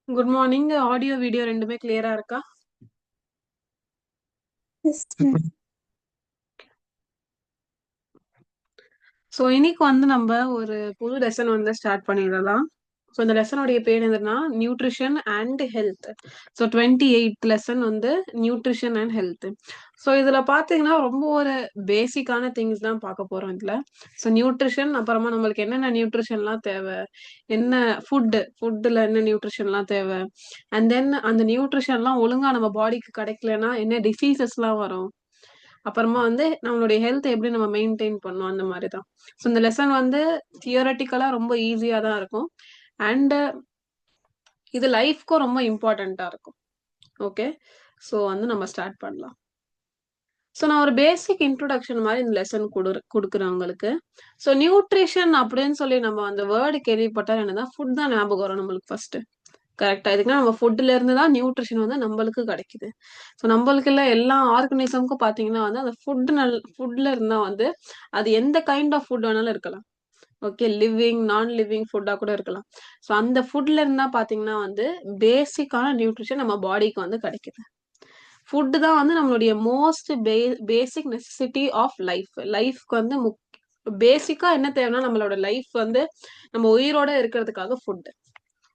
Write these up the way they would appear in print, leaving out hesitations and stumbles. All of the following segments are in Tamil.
Good morning. ஆடியோ, வீடியோ 2மே கிளியரா இருக்கா? Yes, ma'am. ஸோ இன்னைக்கு வந்து நம்ம ஒரு புது லெசன் வந்து ஸ்டார்ட் பண்ணிடலாம். ஸோ இந்த லெசனுடைய பேர் என்னதுன்னா nutrition and health. So 28th lesson வந்து நியூட்ரிஷன் அண்ட் ஹெல்த். ஸோ இதுல பாத்தீங்கன்னா ரொம்ப ஒரு பேசிக்கான திங்ஸ் தான் பார்க்க போறோம் இதுல. ஸோ நியூட்ரிஷன், அப்புறமா நம்மளுக்கு என்னென்ன நியூட்ரிஷன்லாம் தேவை, என்ன ஃபுட்டுல என்ன நியூட்ரிஷன்லாம் தேவை, அண்ட் தென் அந்த நியூட்ரிஷன்லாம் ஒழுங்கா நம்ம பாடிக்கு கிடைக்கலன்னா என்ன டிசீசஸ்லாம் வரும், அப்புறமா வந்து நம்மளுடைய ஹெல்த் எப்படி நம்ம மெயின்டைன் பண்ணணும், அந்த மாதிரி தான். ஸோ இந்த லெசன் வந்து தியரட்டிக்கலா ரொம்ப ஈஸியா தான் இருக்கும். அண்ட் இது லைஃப்க்கும் ரொம்ப இம்பார்ட்டண்டா இருக்கும். ஓகே, ஸோ வந்து நம்ம ஸ்டார்ட் பண்ணலாம். ஸோ நான் ஒரு பேசிக் இன்ட்ரோடக்ஷன் மாதிரி இந்த லெசன் கொடுக்குறேன் உங்களுக்கு. ஸோ நியூட்ரிஷன் அப்படின்னு சொல்லி நம்ம அந்த வேர்டு கேள்விப்பட்டால் என்னதான் ஃபுட் தான் ஞாபகம் வரும் நம்மளுக்கு ஃபர்ஸ்ட். கரெக்டா? இதுக்குன்னா நம்ம ஃபுட்ல இருந்து தான் நியூட்ரிஷன் வந்து நம்மளுக்கு கிடைக்குது. ஸோ நம்மளுக்கு இல்ல எல்லா ஆர்கனிசம்க்கும் பாத்தீங்கன்னா வந்து அந்த ஃபுட்ல இருந்தா வந்து அது எந்த கைண்ட் ஆஃப் ஃபுட் வேணாலும் இருக்கலாம். ஓகே, லிவிங் நான் லிவிங் ஃபுட்டா கூட இருக்கலாம். ஸோ அந்த ஃபுட்ல இருந்தா பாத்தீங்கன்னா வந்து பேசிக்கான நியூட்ரிஷன் நம்ம பாடிக்கு வந்து கிடைக்குது. ஃபுட் தான் வந்து நம்மளுடைய மோஸ்ட் பேசிக் நெசசிட்டி ஆஃப் லைஃப்க்கு வந்து பேசிக்கா என்ன தேவைன்னா நம்மளோட லைஃப் வந்து நம்ம உயிரோட இருக்கிறதுக்காக ஃபுட்.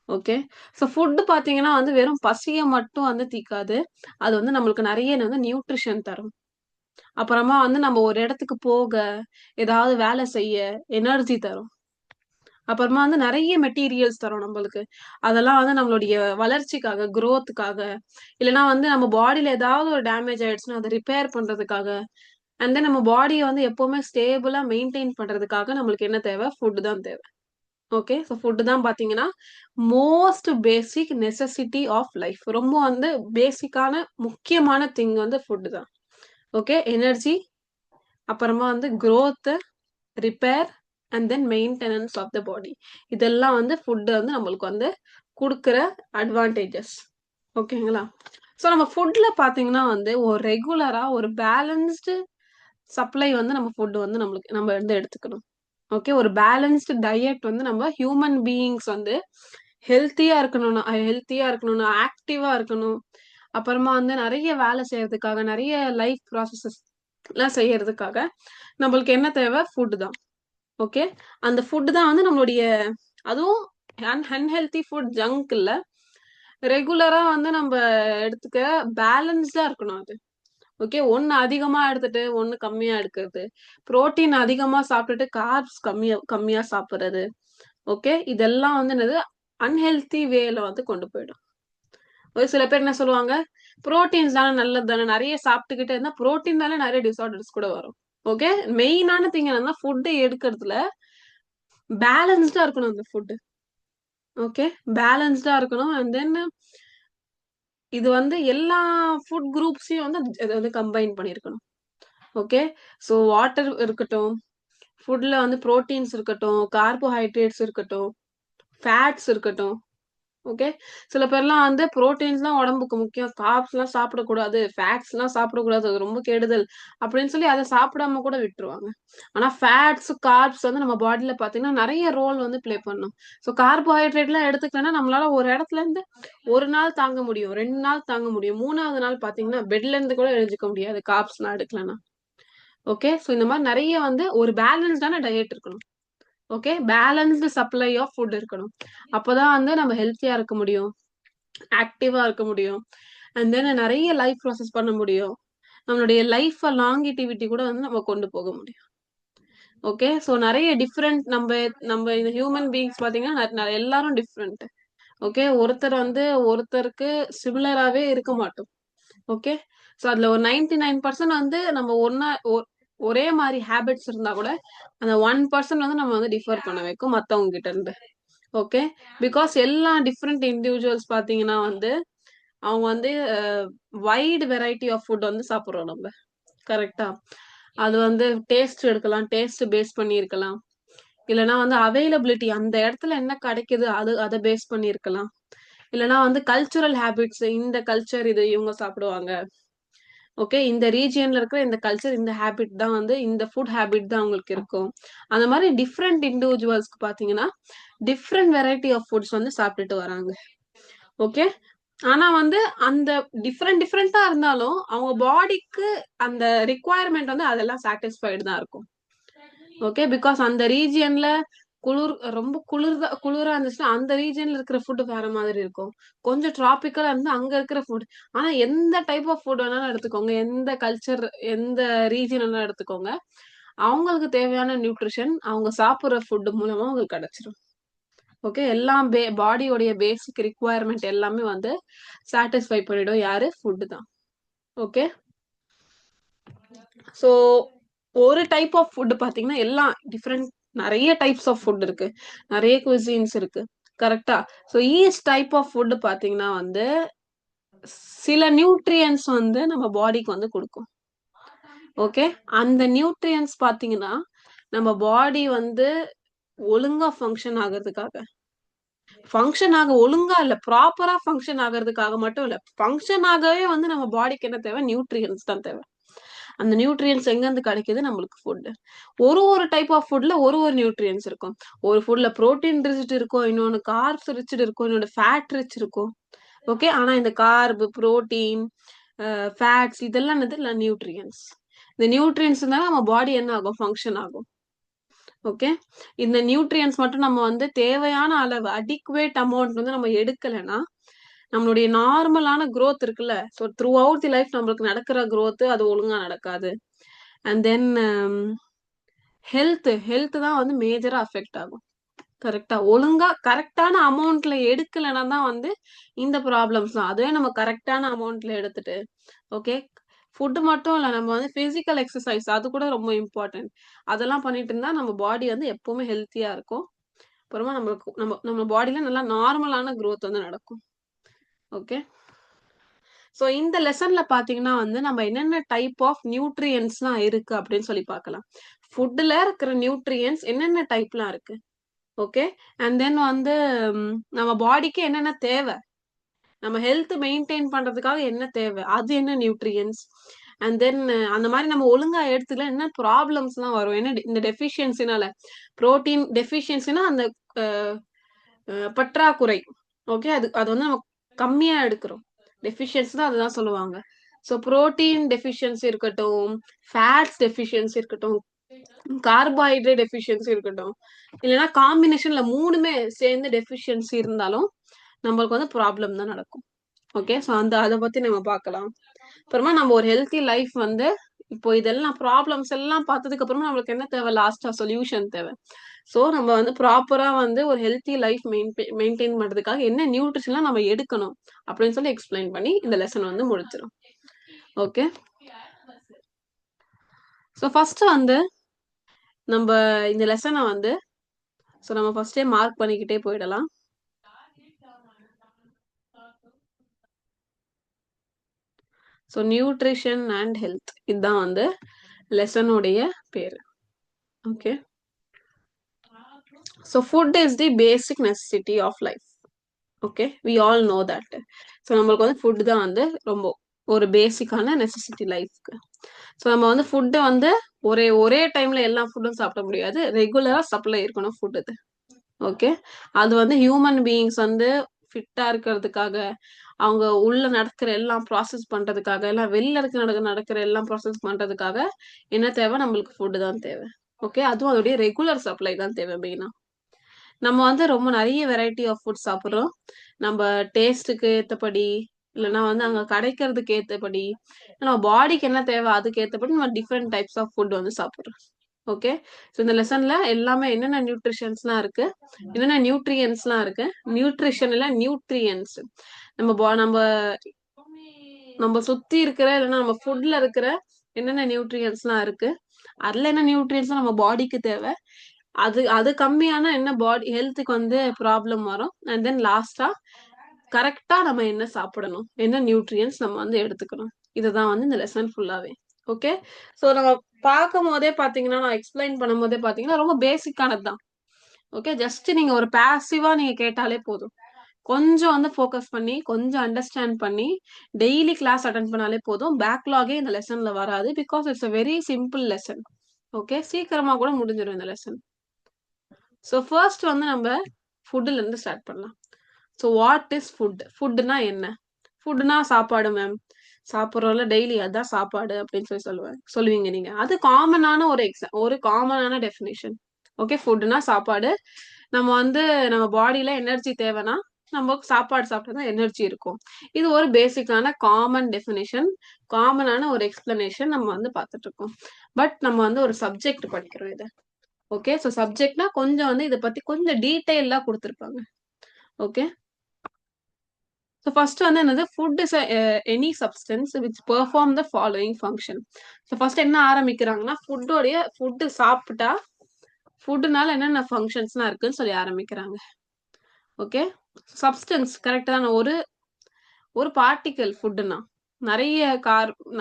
ஓகே, ஸோ ஃபுட் பாத்தீங்கன்னா வந்து வெறும் பசியை மட்டும் வந்து தீக்காது. அது வந்து நம்மளுக்கு நிறைய வந்து நியூட்ரிஷன் தரும். அப்புறமா வந்து நம்ம ஒரு இடத்துக்கு போக, ஏதாவது வேலை செய்ய எனர்ஜி தரும். அப்புறமா வந்து நிறைய மெட்டீரியல்ஸ் தரும் நம்மளுக்கு. அதெல்லாம் வந்து நம்மளுடைய வளர்ச்சிக்காக, growthக்காக, இல்லைன்னா வந்து நம்ம பாடியில ஏதாவது ஒரு டேமேஜ் ஆயிடுச்சுன்னா அதை ரிப்பேர் பண்றதுக்காக, அண்ட் தென் நம்ம பாடியை வந்து எப்பவுமே ஸ்டேபிளா மெயின்டைன் பண்றதுக்காக நம்மளுக்கு என்ன தேவை? ஃபுட் தான் தேவை. ஓகே, ஸோ ஃபுட் தான் பாத்தீங்கன்னா most basic necessity of life. ரொம்ப வந்து பேசிக்கான முக்கியமான திங் வந்து ஃபுட் தான். ஓகே, எனர்ஜி, அப்புறமா வந்து growth, repair, and then maintenance of the body. இதெல்லாம் வந்து ஃபுட் வந்து நம்மளுக்கு வந்து கொடுக்குற அட்வான்டேஜஸ். ஓகேங்களா? ஸோ நம்ம ஃபுட்ல பாத்தீங்கன்னா வந்து ஒரு ரெகுலரா ஒரு பேலன்ஸ்டு சப்ளை வந்து நம்ம ஃபுட் வந்து நம்ம வந்து எடுத்துக்கணும். ஓகே, ஒரு பேலன்ஸ்டு டயட் வந்து நம்ம ஹியூமன் பீயிங்ஸ் வந்து ஹெல்த்தியா இருக்கணும்னா ஆக்டிவா இருக்கணும். அப்புறமா வந்து நிறைய வேலை செய்யறதுக்காக, நிறைய லைஃப் ப்ராசஸஸ் எல்லாம் செய்யறதுக்காக நம்மளுக்கு என்ன தேவை? ஃபுட் தான். ஓகே, அந்த ஃபுட் தான் வந்து நம்மளுடைய, அதுவும் அன்ஹெல்தி ஃபுட், ஜங்க் இல்ல, ரெகுலரா வந்து நம்ம எடுத்துக்க பேலன்ஸ்டா இருக்கணும் அது. ஓகே, ஒன்னு அதிகமா எடுத்துட்டு ஒன்னு கம்மியா எடுக்கிறது, புரோட்டீன் அதிகமா சாப்பிட்டுட்டு கார்ப்ஸ் கம்மியா கம்மியா சாப்பிடுறது. ஓகே, இதெல்லாம் வந்து என்னது? அன்ஹெல்தி வேல வந்து கொண்டு போயிடும். ஒரு சில பேர் என்ன சொல்லுவாங்க, புரோட்டீன்ஸ் தானே, நல்லது தானே, நிறைய சாப்பிட்டுக்கிட்டே இருந்தா புரோட்டீன்னால நிறைய டிசார்டர்ஸ் கூட வரும். ஓகே, மெயினான திங் என்னன்னா ஃபுட் எடுக்கிறதுல பேலன்ஸ்டா இருக்கணும் அந்த ஃபுட். ஓகே, பேலன்ஸ்டா இருக்கணும். அண்ட் தென் இது வந்து எல்லா ஃபுட் குரூப்ஸையும் வந்து இது வந்து கம்பைன் பண்ணியிருக்கணும். ஓகே, ஸோ வாட்டர் இருக்கட்டும், ஃபுட்ல வந்து புரோட்டீன்ஸ் இருக்கட்டும், கார்போஹைட்ரேட்ஸ் இருக்கட்டும், ஃபேட்ஸ் இருக்கட்டும். ஓகே, சில பேர்லாம் வந்து புரோட்டீன்ஸ்லாம் உடம்புக்கு முக்கியம், கார்ப்ஸ்லாம் சாப்பிடக்கூடாது, ஃபேட்ஸ்லாம் சாப்பிடக்கூடாது, அது ரொம்ப கெடுதல் அப்படின்னு சொல்லி அதை சாப்பிடாம கூட விட்டுருவாங்க. ஆனா ஃபேட்ஸ், கார்ப்ஸ் வந்து நம்ம பாடியில பாத்தீங்கன்னா நிறைய ரோல் வந்து ப்ளே பண்ணும். ஸோ கார்போஹைட்ரேட்லாம் எடுத்துக்கலன்னா நம்மளால ஒரு இடத்துல இருந்து ஒரு நாள் தாங்க முடியும், 2 நாள் தாங்க முடியும், 3வது நாள் பாத்தீங்கன்னா பெட்ல இருந்து கூட எழுஞ்சிக்க முடியாது கார்ப்ஸ்லாம் எடுக்கலன்னா. ஓகே, ஸோ இந்த மாதிரி நிறைய வந்து ஒரு பேலன்ஸ்டான டயட் இருக்கணும். Okay, balanced supply of food இருக்கணும். அப்பதான் வந்து நம்ம ஹெல்த்தியா இருக்க முடியும், ஆக்டிவா இருக்க முடியும், அண்ட் தென் நிறைய லைஃப் ப்ராசஸ் பண்ண முடியும். நம்மளுடைய லைஃப் லாங்கிட்டிவிட்டி கூட வந்து நம்ம கொண்டு போக முடியும். ஓகே, ஸோ நிறைய டிஃப்ரெண்ட் நம்ம நம்ம இந்த ஹியூமன் பீயிங்ஸ் பாத்தீங்கன்னா எல்லாரும் டிஃப்ரெண்ட். ஓகே, ஒருத்தர் வந்து ஒருத்தருக்கு சிமிலராகவே இருக்க மாட்டோம். ஓகே, ஸோ அதுல ஒரு 99% வந்து நம்ம ஒரே மாதிரி ஹேபிட்ஸ் இருந்தா கூட அந்த 1% வந்து நம்ம வந்து டிஃபர் பண்ண வைக்கும் மத்தவங்க கிட்ட இருந்து. ஓகே, பிகாஸ் எல்லா டிஃப்ரெண்ட் இண்டிவிஜுவல்ஸ் பாத்தீங்கன்னா வந்து அவங்க வந்து வைடு வெரைட்டி ஆஃப் ஃபுட் வந்து சாப்பிடுறோம் நம்ம. கரெக்டா? அது வந்து டேஸ்ட் எடுக்கலாம், டேஸ்ட் பேஸ் பண்ணி இருக்கலாம், இல்லைன்னா வந்து அவைலபிலிட்டி, அந்த இடத்துல என்ன கிடைக்குது அதை பேஸ் பண்ணி இருக்கலாம், இல்லைன்னா வந்து கல்ச்சுரல் ஹேபிட்ஸ், இந்த கல்ச்சர் இது இவங்க சாப்பிடுவாங்க. ஓகே, இந்த ரீஜியன்ல இருக்கிற இந்த கல்ச்சர், இந்த ஹேபிட் தான் வந்து, இந்த ஃபுட் ஹேபிட் தான் அவங்களுக்கு இருக்கும். அந்த மாதிரி டிஃப்ரெண்ட் இண்டிவிஜுவல்ஸ்க்கு பாத்தீங்கன்னா டிஃப்ரெண்ட் வெரைட்டி ஆஃப் ஃபுட்ஸ் வந்து சாப்பிட்டுட்டு வராங்க. ஓகே. ஆனா வந்து அந்த டிஃப்ரெண்டா இருந்தாலும் அவங்க பாடிக்கு அந்த ரிக்வயர்மெண்ட் வந்து அதெல்லாம் சாட்டிஸ்ஃபைடு தான் இருக்கும். ஓகே. பிகாஸ் அந்த ரீஜியன்ல ரொம்ப குளிரா இருந்துச்சுன்னா அந்த ரீஜியன்ல இருக்கிற ஃபுட் வேற மாதிரி இருக்கும். கொஞ்சம் டிராபிக்கலா இருந்தா அங்க இருக்கிற ஃபுட். ஆனா எந்த டைப் ஆஃப் ஃபுட் வேணாலும் எடுத்துக்கோங்க. எந்த கல்ச்சர், எந்த ரீஜியன் வேணாலும் எடுத்துக்கோங்க. அவங்களுக்கு தேவையான நியூட்ரிஷன் அவங்க சாப்பிடுற ஃபுட் மூலமா உங்களுக்கு கிடைச்சிரும். ஓகே. எல்லாம் பாடியோடைய பேசிக் ரிக்வயர்மெண்ட் எல்லாமே வந்து சாட்டிஸ்ஃபை பண்ணிடும். யாரு? ஃபுட் தான். ஓகே. ஸோ ஒரு டைப் ஆஃப் ஃபுட் பாத்தீங்கன்னா எல்லாம் டிஃப்ரெண்ட், நிறைய டைப்ஸ் ஆஃப் ஃபுட் இருக்கு. நிறைய குசின்ஸ் இருக்கு. கரெக்டா? So each type of food பாத்தீங்கன்னா வந்து சில நியூட்ரியன்ஸ் வந்து நம்ம பாடிக்கு வந்து கொடுக்கும். ஓகே. அந்த நியூட்ரியன்ஸ் பாத்தீங்கன்னா நம்ம பாடி வந்து ஒழுங்கா ஃபங்க்ஷன் ஆகிறதுக்காக, ஒழுங்கா இல்ல, ப்ராப்பரா ஃபங்க்ஷன் ஆகிறதுக்காக மட்டும் இல்ல, ஃபங்க்ஷன் ஆகவே வந்து நம்ம பாடிக்கு என்ன தேவை? நியூட்ரியன்ஸ் தான் தேவை. அந்த நியூட்ரியன்ஸ் எங்க இருந்து கிடைக்குது? நம்மளுக்கு ஃபுட். ஒரு டைப் ஆஃப் ஃபுட்ல ஒரு நியூட்ரியன்ஸ் இருக்கும். ஒரு ஃபுட்ல புரோட்டீன் ரிச்ட் இருக்கும், இன்னொன்னு கார்ப்ஸ் ரிச்ட் இருக்கும், இன்னொன்னு ஃபேட் ரிச் இருக்கும். ஓகே. ஆனா இந்த கார்ப், புரோட்டீன், ஃபேட்ஸ் இதெல்லாம் என்னது? நியூட்ரியன்ஸ். இந்த நியூட்ரியன்ஸ் தான் நம்ம பாடி என்ன ஆகும்? ஃபங்க்ஷன் ஆகும். ஓகே. இந்த நியூட்ரியன்ஸ் மட்டும் நம்ம வந்து தேவையான அளவு அடிக்குவேட் அமௌண்ட் வந்து நம்ம எடுக்கலைன்னா நம்மளுடைய நார்மலான growth இருக்குல்ல, so through out the life நம்மளுக்கு நடக்கிற growth அது ஒழுங்கா நடக்காது. அண்ட் தென் ஹெல்த் தான் வந்து மேஜரா அஃபெக்ட் ஆகும். கரெக்டா? ஒழுங்கா கரெக்டான அமௌண்ட்ல எடுக்கலைன்னா தான் வந்து இந்த ப்ராப்ளம்ஸ் தான். அதுவே நம்ம கரெக்டான அமௌண்ட்ல எடுத்துட்டு, ஓகே. ஃபுட் மட்டும் இல்ல, நம்ம வந்து பிசிக்கல் எக்ஸசைஸ் அது கூட ரொம்ப இம்பார்ட்டன்ட். அதெல்லாம் பண்ணிட்டு இருந்தா நம்ம பாடி வந்து எப்பவுமே ஹெல்த்தியா இருக்கும். அப்புறமா நம்மளுக்கு நம்ம பாடியில நல்லா நார்மலான growth வந்து நடக்கும். ஓகே. ஸோ இந்த லெசன்ல பாத்தீங்கன்னா வந்து நம்ம என்னென்ன டைப் ஆஃப் நியூட்ரியன்ஸ்லாம் இருக்கு அப்படின்னு சொல்லி பார்க்கலாம். ஃபுட்ல இருக்கிற நியூட்ரியன்ஸ் என்னென்ன டைப்லாம் இருக்கு. ஓகே. அண்ட் தென் வந்து நம்ம பாடிக்கு என்னென்ன தேவை, நம்ம ஹெல்த் மெயின்டைன் பண்றதுக்காக என்ன தேவை, அது என்ன நியூட்ரியன்ஸ். அண்ட் தென் அந்த மாதிரி நம்ம ஒழுங்கா எடுத்துக்கல என்ன ப்ராப்ளம்ஸ்லாம் வரும், என்ன இந்த டெஃபிஷியன்சினால. புரோட்டீன் டெஃபிஷியன்சினா அந்த அஹ், பற்றாக்குறை. ஓகே. அது அது வந்து நம்ம கம்மியா எடுக்கிறோம். டெஃபிஷியன்சி தான் அதுதான் சொல்லுவாங்க. ஸோ புரோட்டீன் டெஃபிஷியன்சி இருக்கட்டும், ஃபேட்ஸ் டெஃபிஷியன்சி இருக்கட்டும், கார்போஹைட்ரேட் டெஃபிஷியன்சி இருக்கட்டும், இல்லைன்னா காம்பினேஷன்ல மூணுமே சேர்ந்து டெஃபிஷியன்சி இருந்தாலும் நம்மளுக்கு வந்து ப்ராப்ளம் தான் நடக்கும். ஓகே. ஸோ அதை பத்தி நம்ம பார்க்கலாம். அப்புறமா நம்ம ஒரு ஹெல்த்தி லைஃப் வந்து இப்போ இதெல்லாம் ப்ராப்ளம்ஸ் எல்லாம் பார்த்ததுக்கு அப்புறமா நம்மளுக்கு என்ன தேவை? லாஸ்டா சொல்யூஷன் தேவை. ஸோ நம்ம வந்து ப்ராப்பரா வந்து ஒரு ஹெல்த்தி லைஃப் மெயின்டைன் பண்றதுக்காக என்ன நியூட்ரிஷன்லாம் நம்ம எடுக்கணும் அப்படின்னு சொல்லி எக்ஸ்பிளைன் பண்ணி இந்த லெசன் வந்து முடிச்சிடும். ஓகே. ஸோ ஃபர்ஸ்ட் வந்து நம்ம இந்த லெசனை வந்து நம்ம ஃபர்ஸ்டே மார்க் பண்ணிக்கிட்டே போயிடலாம். ஸோ நியூட்ரிஷன் அண்ட் ஹெல்த் இதுதான் வந்து லெசனுடைய பேரு. Okay. So food is the basic necessity of life. Okay. We all know that. So நம்மளுக்கு வந்து ஃபுட் தான் வந்து ரொம்ப ஒரு பேசிக்கான நெசசிட்டி லைஃப்க்கு. ஸோ நம்ம வந்து ஃபுட்டை வந்து ஒரே டைம்ல எல்லா ஃபுட்டும் சாப்பிட முடியாது. ரெகுலரா சப்ளை இருக்கணும் ஃபுட் இது. ஓகே. அது வந்து ஹியூமன் பீயிங்ஸ் வந்து ஃபிட்டா இருக்கிறதுக்காக, அவங்க உள்ள நடக்கிற எல்லாம் ப்ராசஸ் பண்றதுக்காக, எல்லாம் வெளில நடக்கிற எல்லாம் ப்ராசஸ் பண்றதுக்காக என்ன தேவை? நம்மளுக்கு ஃபுட் தான் தேவை. ஓகே. அதுவும் அதோடைய ரெகுலர் சப்ளை தான் தேவை மெயினா. நம்ம வந்து ரொம்ப நிறைய வெரைட்டி ஆஃப் ஃபுட் சாப்பிடுறோம். நம்ம டேஸ்ட்டுக்கு ஏத்தபடி, இல்லைன்னா வந்து அங்க கிடைக்கிறதுக்கு ஏத்தபடி, நம்ம பாடிக்கு என்ன தேவை அதுக்கு ஏத்தபடி நம்ம டிஃப்ரெண்ட் டைப்ஸ் ஆஃப் ஃபுட் வந்து சாப்பிடுறோம். ஓகே. ஸோ இந்த லெசன்ல எல்லாமே என்னென்ன நியூட்ரிஷன்ஸ்லாம் இருக்கு, என்னென்ன நியூட்ரியன்ஸ்லாம் இருக்கு, நியூட்ரிஷன் இல்ல நியூட்ரியன்ஸ், நம்ம நம்ம சுத்தி இருக்கிற இல்லைன்னா நம்ம ஃபுட்ல இருக்கிற என்னென்ன நியூட்ரியன்ஸ்லாம் இருக்கு, அதுல என்ன நியூட்ரியன்ஸ் நம்ம பாடிக்கு தேவை, அது அது கம்மியான என்ன பாடி ஹெல்த்துக்கு வந்து ப்ராப்ளம் வரும். அண்ட் தென் லாஸ்டா கரெக்டா நம்ம என்ன சாப்பிடணும், என்ன நியூட்ரியன்ஸ் நம்ம வந்து எடுத்துக்கணும். இதுதான் வந்து இந்த லெசன் ஃபுல்லாவே. ஓகே. ஸோ நம்ம பார்க்கும் போதே பாத்தீங்கன்னா, நான் எக்ஸ்பிளைன் பண்ணும் போதே பாத்தீங்கன்னா ரொம்ப பேசிக்கானது தான். ஓகே. ஜஸ்ட் நீங்க ஒரு பாசிவா நீங்க கேட்டாலே போதும். கொஞ்சம் வந்து ஃபோக்கஸ் பண்ணி, கொஞ்சம் அண்டர்ஸ்டாண்ட் பண்ணி, டெய்லி கிளாஸ் அட்டெண்ட் பண்ணாலே போதும். பேக்லாகே இந்த லெசன்ல வராது. Because it's a very simple lesson. Okay. சீக்கிரமா கூட முடிஞ்சிடும் இந்த லெசன். ஸோ ஃபர்ஸ்ட் வந்து நம்ம ஃபுட்ல இருந்து ஸ்டார்ட் பண்ணலாம். So what is food? ஃபுட்னா என்ன? ஃபுட்னா சாப்பாடு மேம். சாப்பிட்றோம்ல டெய்லி அதான் சாப்பாடு அப்படின்னு சொல்லுவீங்க நீங்க. அது காமனான ஒரு காமனான டெஃபினிஷன். ஓகே, ஃபுட்னா சாப்பாடு. நம்ம வந்து நம்ம பாடியில எனர்ஜி தேவைன்னா நம்ம சாப்பாடு சாப்பிட்டா தான் எனர்ஜி இருக்கும். இது ஒரு பேசிக்கான காமன் டெஃபினிஷன், காமனான ஒரு எக்ஸ்பிளனேஷன் நம்ம வந்து பார்த்துட்டு இருக்கோம். பட் நம்ம வந்து ஒரு சப்ஜெக்ட் படிக்கிறோம் இதை. ஓகே, ஸோ சப்ஜெக்ட்னா கொஞ்சம் வந்து இதை பத்தி கொஞ்சம் டீட்டெயிலா கொடுத்துருப்பாங்க. ஓகே, ஸோ ஃபர்ஸ்ட் வந்து என்னது, food is any substance which perform the following function. So first என்ன ஆரம்பிக்கிறாங்கன்னா, ஃபுட்டு சாப்பிட்டா ஃபுட்டுனால என்னென்ன ஃபங்க்ஷன்ஸ்லாம் இருக்குன்னு சொல்லி ஆரம்பிக்கிறாங்க. ஓகே, சப்ஸ்டன்ஸ் கரெக்டா தானே. ஒரு ஒரு பார்ட்டிக்கல் ஃபுட்டுனா நிறைய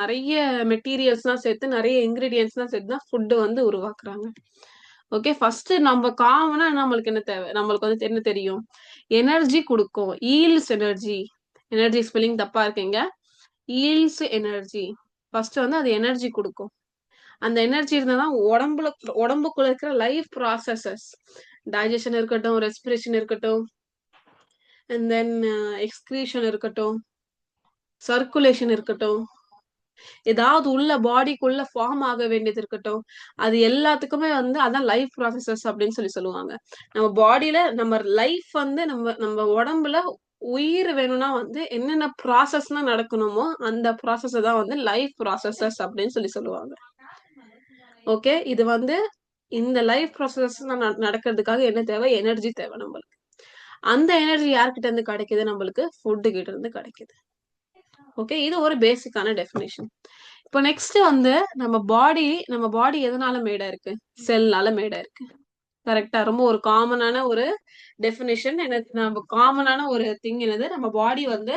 நிறைய மெட்டீரியல்ஸ்லாம் சேர்த்து நிறைய இன்கிரீடியன்ஸ்லாம் சேர்த்து தான் ஃபுட்டு வந்து உருவாக்குறாங்க. ஓகே, ஃபர்ஸ்ட் நம்ம காமனா நம்மளுக்கு என்ன தேவை, நம்மளுக்கு வந்து என்ன தெரியும், எனர்ஜி கொடுக்கும். Yields energy. எனர்ஜி ஸ்பெல்லிங் தப்பா இருக்கீங்க. Yields energy. ஃபர்ஸ்ட் வந்து அது எனர்ஜி கொடுக்கும். அந்த எனர்ஜி இருந்தாதான் உடம்புக்குள்ள இருக்கிற லைஃப் ப்ராசஸஸ், டைஜஷன் இருக்கட்டும், ரெஸ்பிரேஷன் இருக்கட்டும், அண்ட் தென் எக்ஸ்கிரீஷன் இருக்கட்டும், சர்க்குலேஷன் இருக்கட்டும், ஏதாவது உள்ள பாடிக்குள்ள ஃபார்ம் ஆக வேண்டியது இருக்கட்டும், அது எல்லாத்துக்குமே வந்து அதான் லைஃப் ப்ராசஸஸ் அப்படின்னு சொல்லுவாங்க. நம்ம பாடியில நம்ம லைஃப் வந்து நம்ம நம்ம உடம்புல உயிர் வேணும்னா வந்து என்னென்ன ப்ராசஸ்லாம் நடக்கணுமோ அந்த ப்ராசஸ் தான் வந்து லைஃப் ப்ராசஸஸ் அப்படின்னு சொல்லுவாங்க. ஓகே, இது வந்து இந்த லைஃப் ப்ராசஸ் நடக்கிறதுக்காக என்ன தேவை, எனர்ஜி தேவை நம்மளுக்கு. அந்த எனர்ஜி யார்கிட்ட இருந்து கிடைக்குது, நம்மளுக்கு ஃபுட்டு கிட்ட இருந்து கிடைக்குது. ஓகே, இது ஒரு பேசிக்கான டெஃபினேஷன். இப்போ நெக்ஸ்ட் வந்து நம்ம பாடி எதனால மேடா இருக்கு, செல்னால மேடா இருக்கு. கரெக்டா, ரொம்ப ஒரு காமனான ஒரு டெஃபினேஷன். எனக்கு நம்ம காமனான ஒரு திங் என்னது, நம்ம பாடி வந்து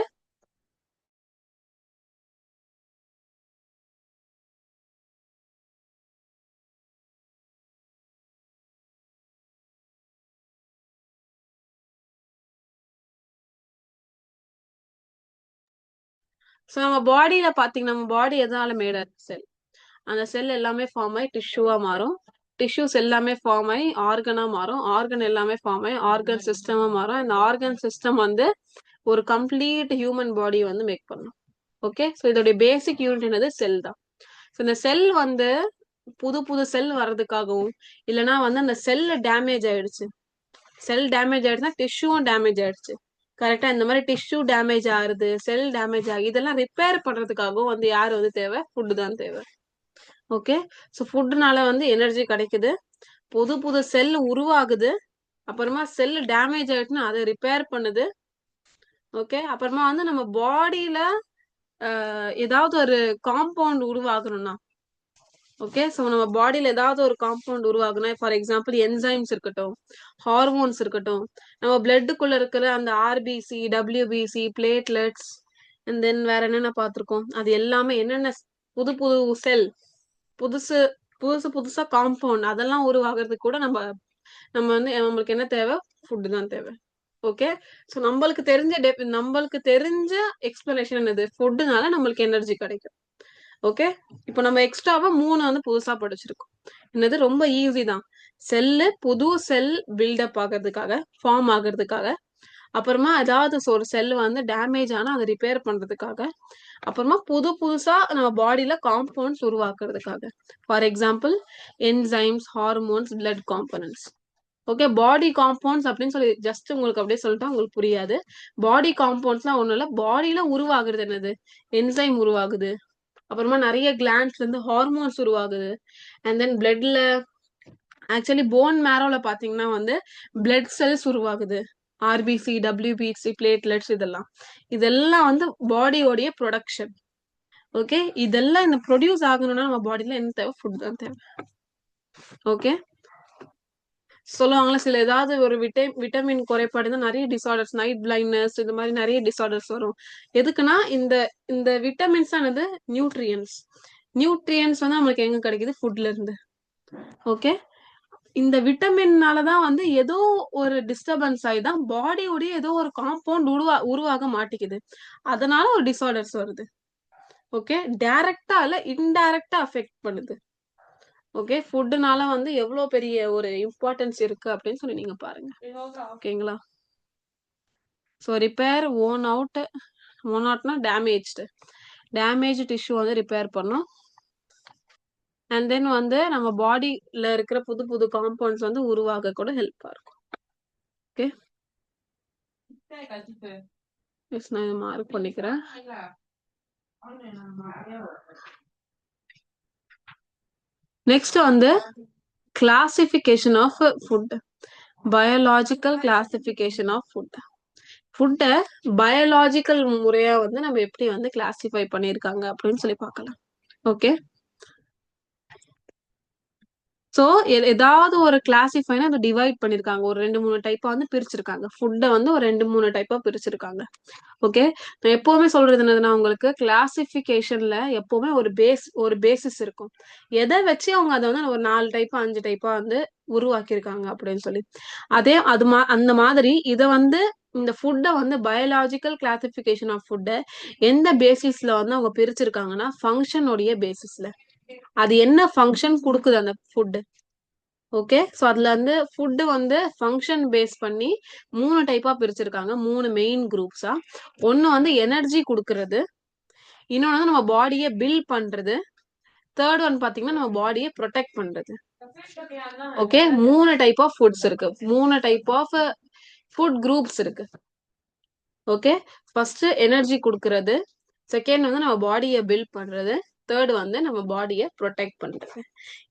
நம்ம பாடியில பாத்தீங்கன்னா, நம்ம பாடி எதனால மேடா இருக்கு, செல். அந்த செல் எல்லாமே ஃபார்ம் ஆகி டிஷ்யூவா மாறும். டிஷ்யூஸ் எல்லாமே ஃபார்ம் ஆகி ஆர்கனா மாறும். ஆர்கன் எல்லாமே ஃபார்ம் ஆகி ஆர்கன் சிஸ்டமா மாறும். இந்த ஆர்கன் சிஸ்டம் வந்து ஒரு கம்ப்ளீட் ஹியூமன் பாடி வந்து மேக் பண்ணும். ஓகே, ஸோ இதோடைய பேசிக் யூனிட் என்னது, செல் தான். ஸோ இந்த செல் வந்து புது புது செல் வர்றதுக்காகவும், இல்லைன்னா வந்து அந்த செல் டேமேஜ் ஆயிடுச்சு, செல் டேமேஜ் ஆயிடுச்சுன்னா டிஷ்யூவும் டேமேஜ் ஆயிடுச்சு. கரெக்டா, இந்த மாதிரி டிஷ்யூ டேமேஜ் ஆகுது, செல் டேமேஜ் ஆகுது, இதெல்லாம் ரிப்பேர் பண்றதுக்காகவும் வந்து யார் வந்து தேவை, ஃபுட்டு தான் தேவை. ஓகே, ஸோ ஃபுட்னால வந்து எனர்ஜி கிடைக்குது, புது புது செல் உருவாகுது, அப்புறமா செல் டேமேஜ் ஆயிடுச்சுன்னா அதை ரிப்பேர் பண்ணுது. ஓகே, அப்புறமா வந்து நம்ம பாடியில ஏதாவது ஒரு காம்பவுண்ட் உருவாகணும்னா, ஓகே, ஸோ நம்ம பாடியில ஏதாவது ஒரு காம்பவுண்ட் உருவாகுனா, ஃபார் எக்ஸாம்பிள் என்சைம்ஸ் இருக்கட்டும், ஹார்மோன்ஸ் இருக்கட்டும், நம்ம பிளட்டுக்குள்ள இருக்கிற அந்த RBC, WBC, platelets, and then வேற என்னென்ன பார்த்துருக்கோம், அது எல்லாமே என்னென்ன புது புது செல், புதுசு புதுசு புதுசா காம்பவுண்ட் அதெல்லாம் உருவாகிறதுக்கு கூட நம்ம நம்ம வந்து நம்மளுக்கு என்ன தேவை, ஃபுட்டு தான் தேவை. ஓகே, ஸோ நம்மளுக்கு தெரிஞ்ச எக்ஸ்பிளனேஷன் என்னது, ஃபுட்டுனால நம்மளுக்கு எனர்ஜி கிடைக்கும். ஓகே, இப்போ நம்ம எக்ஸ்ட்ராவா 3 வந்து புதுசா படிச்சிருக்கோம். என்னது, ரொம்ப ஈஸி தான். செல்லு, புது செல் பில்டப் ஆகிறதுக்காக, ஃபார்ம் ஆகிறதுக்காக, அப்புறமா ஏதாவது ஒரு செல் வந்து டேமேஜ் ஆனா அதை ரிப்பேர் பண்றதுக்காக, அப்புறமா புதுசா நம்ம பாடியில காம்பவுண்ட்ஸ் உருவாக்குறதுக்காக. For example enzymes, hormones, blood components. Okay, body compounds அப்படின்னு சொல்லி ஜஸ்ட் உங்களுக்கு அப்படியே சொல்லிட்டா உங்களுக்கு புரியாது. பாடி காம்பவுண்ட்ஸ்லாம் ஒண்ணும் இல்ல, பாடியில உருவாகுறது என்னது, என்சைம் உருவாகுது, அப்புறமா நிறைய கிளாண்ட்ஸ்ல இருந்து ஹார்மோன்ஸ் உருவாகுது, அண்ட் தென் பிளட்ல, ஆக்சுவலி போன் மேரோல பாத்தீங்கன்னா வந்து பிளட் செல்ஸ் உருவாகுது, ஆர்பிசி, டபிள்யூபிசி, பிளேட்லெட்ஸ், இதெல்லாம் வந்து பாடியோடைய ப்ரொடக்ஷன். ஓகே, இதெல்லாம் இந்த ப்ரொடியூஸ் ஆகணும்னா நம்ம பாடியில என்ன தேவை, ஃபுட் தான் தேவை. ஓகே, சொல்லுவாங்களா, சில ஏதாவது ஒரு விட்டமின் குறைபாடு தான் நிறைய டிசார்டர்ஸ், நைட் பிளைண்ட்னஸ், இது மாதிரி நிறைய டிசார்டர்ஸ் வரும். எதுக்குன்னா இந்த இந்த விட்டமின்ஸ் ஆனது நியூட்ரியன்ஸ். நியூட்ரியன்ஸ் வந்து நம்மளுக்கு எங்க கிடைக்குது, ஃபுட்ல இருந்து. ஓகே, இந்த விட்டமின்னாலதான் வந்து ஏதோ ஒரு டிஸ்டர்பன்ஸ் ஆகி தான் பாடியோடைய ஏதோ ஒரு காம்பவுண்ட் உருவாக மாட்டேங்குது, அதனால ஒரு டிசார்டர்ஸ் வருது. ஓகே, டைரக்டா இல்ல இன்டைரக்டா அஃபெக்ட் பண்ணுது. ஓகே, ஃபுட்னால வந்து எவ்வளவு பெரிய ஒரு இம்பார்ட்டன்ஸ் இருக்கு அப்படின்னு சொல்லி நீங்க பாருங்க. ஓகேங்களா? ஸோ ரிப்பேர் ஓன் அவுட்னா டேமேஜ் டிஷ்யூ வந்து ரிப்பேர் பண்ணும். அண்ட் தென் வந்து நம்ம பாடியில இருக்கிற புது புது காம்பவுண்ட்ஸ் வந்து உருவாக கூட ஹெல்ப்பா இருக்கும். ஓகே, நான் இதை மார்க் பண்ணிக்கிறேன். நெக்ஸ்ட் வந்து classification of food, biological classification of food. ஃபுட்டை பயாலாஜிக்கல் முறையா வந்து நம்ம எப்படி வந்து கிளாசிஃபை பண்ணியிருக்காங்க அப்படின்னு சொல்லி பார்க்கலாம். ஓகே, ஸோ ஏதாவது ஒரு கிளாசிஃபைனா அதை டிவைட் பண்ணிருக்காங்க. ஒரு 2-3 டைப்பா வந்து பிரிச்சிருக்காங்க. ஃபுட்டை வந்து ஒரு 2-3 டைப்பா பிரிச்சிருக்காங்க. ஓகே, நான் எப்பவுமே சொல்றது என்னதுன்னா, உங்களுக்கு கிளாசிபிகேஷன்ல எப்பவுமே ஒரு பேசிஸ் இருக்கும். எதை வச்சு அவங்க அதை வந்து ஒரு 4 டைப்பா 5 டைப்பா வந்து உருவாக்கியிருக்காங்க அப்படின்னு சொல்லி. அந்த மாதிரி இதை வந்து இந்த ஃபுட்டை வந்து பயாலாஜிக்கல் கிளாசிபிகேஷன் ஆஃப் ஃபுட்டை எந்த பேசிஸ்ல வந்து அவங்க பிரிச்சிருக்காங்கன்னா, ஃபங்க்ஷனுடைய பேசிஸ்ல. அது என்ன ஃபங்க்ஷன் கொடுக்குது அந்த ஃபுட். ஓகே, ஸோ அதுல வந்து ஃபுட்டு வந்து ஃபங்க்ஷன் பேஸ் பண்ணி 3 டைப்பா பிரிச்சிருக்காங்க, 3 மெயின் குரூப்ஸா. ஒன்னு வந்து எனர்ஜி கொடுக்கறது, இன்னொன்னு வந்து நம்ம பாடியை பில்ட் பண்றது, தேர்ட் ஒன் பாத்தீங்கன்னா நம்ம பாடியை ப்ரொடெக்ட் பண்றது. ஓகே, 3 டைப் ஆஃப் ஃபுட்ஸ் இருக்கு, 3 டைப் ஆஃப் ஃபுட் குரூப்ஸ் இருக்கு. ஓகே, ஃபர்ஸ்ட் எனர்ஜி கொடுக்கறது, செகண்ட் வந்து நம்ம பாடியை பில்ட் பண்றது, தேர்ட் வந்து நம்ம பாடியை ப்ரொடெக்ட் பண்றது.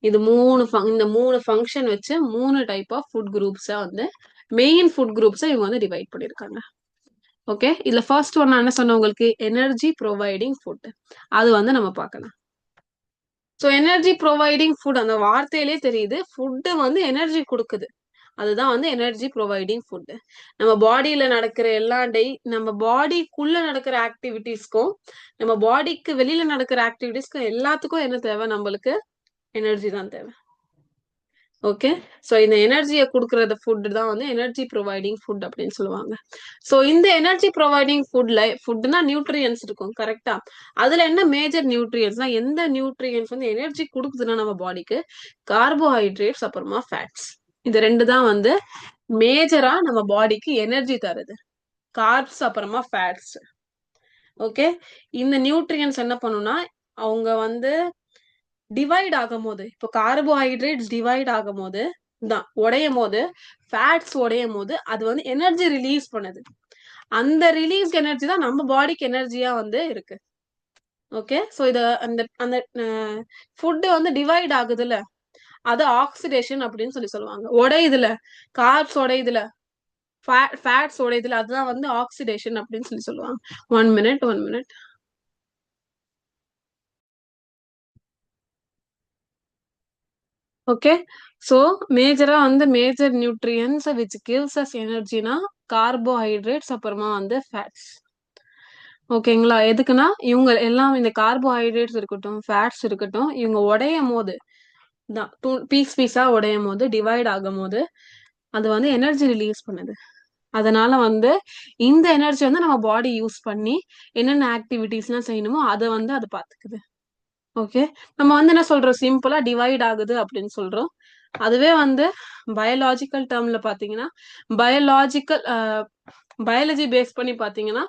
இந்த 3 ஃபங்க்ஷன் வச்சு 3 டைப் ஆஃப் ஃபுட் குரூப்ஸா வந்து மெயின் ஃபுட் குரூப்ஸை இவங்க வந்து டிவைட் பண்ணிருக்காங்க. ஓகே, இதுல ஃபர்ஸ்ட் ஒன் என்ன சொன்ன உங்களுக்கு, எனர்ஜி ப்ரொவைடிங் ஃபுட். அது வந்து நம்ம பார்க்கலாம். ஸோ எனர்ஜி ப்ரொவைடிங் ஃபுட், அந்த வார்த்தையிலே தெரியுது ஃபுட்டு வந்து எனர்ஜி கொடுக்குது. அதுதான் வந்து எனர்ஜி ப்ரொவைடிங் ஃபுட். நம்ம பாடியில நடக்கிற நம்ம பாடிக்குள்ள நடக்கிற ஆக்டிவிட்டிஸ்க்கும் நம்ம பாடிக்கு வெளியில நடக்கிற ஆக்டிவிட்டிஸ்க்கும் எல்லாத்துக்கும் என்ன தேவை, நம்மளுக்கு எனர்ஜி தான் தேவை. ஓகே, ஸோ இந்த எனர்ஜியை கொடுக்கறது ஃபுட் தான் வந்து எனர்ஜி ப்ரொவைடிங் ஃபுட் அப்படின்னு சொல்லுவாங்க. ஸோ இந்த எனர்ஜி ப்ரொவைடிங் ஃபுட்னா நியூட்ரியன்ஸ் இருக்கும், கரெக்டா? அதுல என்ன மேஜர் நியூட்ரியன்ஸ்னா, எந்த நியூட்ரியன்ஸ் வந்து எனர்ஜி கொடுக்குதுன்னா நம்ம பாடிக்கு, கார்போஹைட்ரேட்ஸ் அப்புறமா ஃபேட்ஸ். இது 2 தான் வந்து மேஜரா நம்ம பாடிக்கு எனர்ஜி தருது, கார்ப்ஸ் அப்புறமா ஃபேட்ஸ். ஓகே, இந்த நியூட்ரியன்ஸ் என்ன பண்ணும்னா, அவங்க வந்து டிவைட் ஆகும் போது, இப்போ கார்போஹைட்ரேட்ஸ் டிவைட் ஆகும் போது தான் உடையும் போது, ஃபேட்ஸ் உடையும் போது அது வந்து எனர்ஜி ரிலீஸ் பண்ணுது. அந்த ரிலீஸ் எனர்ஜி தான் நம்ம பாடிக்கு எனர்ஜியா வந்து இருக்கு. ஓகே, ஸோ இத அந்த அந்த ஃபுட் வந்து டிவைட் ஆகுதுல்ல, அது ஆக்சிடேஷன் அப்படின்னு சொல்லுவாங்க. உடையுதுல, கார்ப்ஸ் உடையுதுல, ஃபேட்ஸ் உடையுதுல, அதுதான் வந்து ஆக்சிடேஷன் அப்படின்னு சொல்லுவாங்க. 1 minute. ஓகே, ஸோ மேஜரா வந்து major nutrients which gives us எனர்ஜினா கார்போஹைட்ரேட்ஸ் அப்புறமா வந்து ஃபேட்ஸ். ஓகேங்களா? எதுக்குன்னா இவங்க எல்லாம் இந்த கார்போஹைட்ரேட்ஸ் இருக்கட்டும், ஃபேட்ஸ் இருக்கட்டும், இவங்க உடையும் போது தான் பீஸா உடையும் போது, டிவைட் ஆகும் போது அது வந்து எனர்ஜி ரிலீஸ் பண்ணுது. அதனால வந்து இந்த எனர்ஜி வந்து நம்ம பாடி யூஸ் பண்ணி என்னென்ன ஆக்டிவிட்டிஸ்லாம் செய்யணுமோ அதை வந்து அது பார்த்துக்குது. ஓகே, நம்ம வந்து என்ன சொல்றோம், சிம்பிளா டிவைட் ஆகுது அப்படின்னு சொல்றோம். அதுவே வந்து பயாலாஜிக்கல் டேர்ம்ல பாத்தீங்கன்னா, பயாலஜி பேஸ் பண்ணி பாத்தீங்கன்னா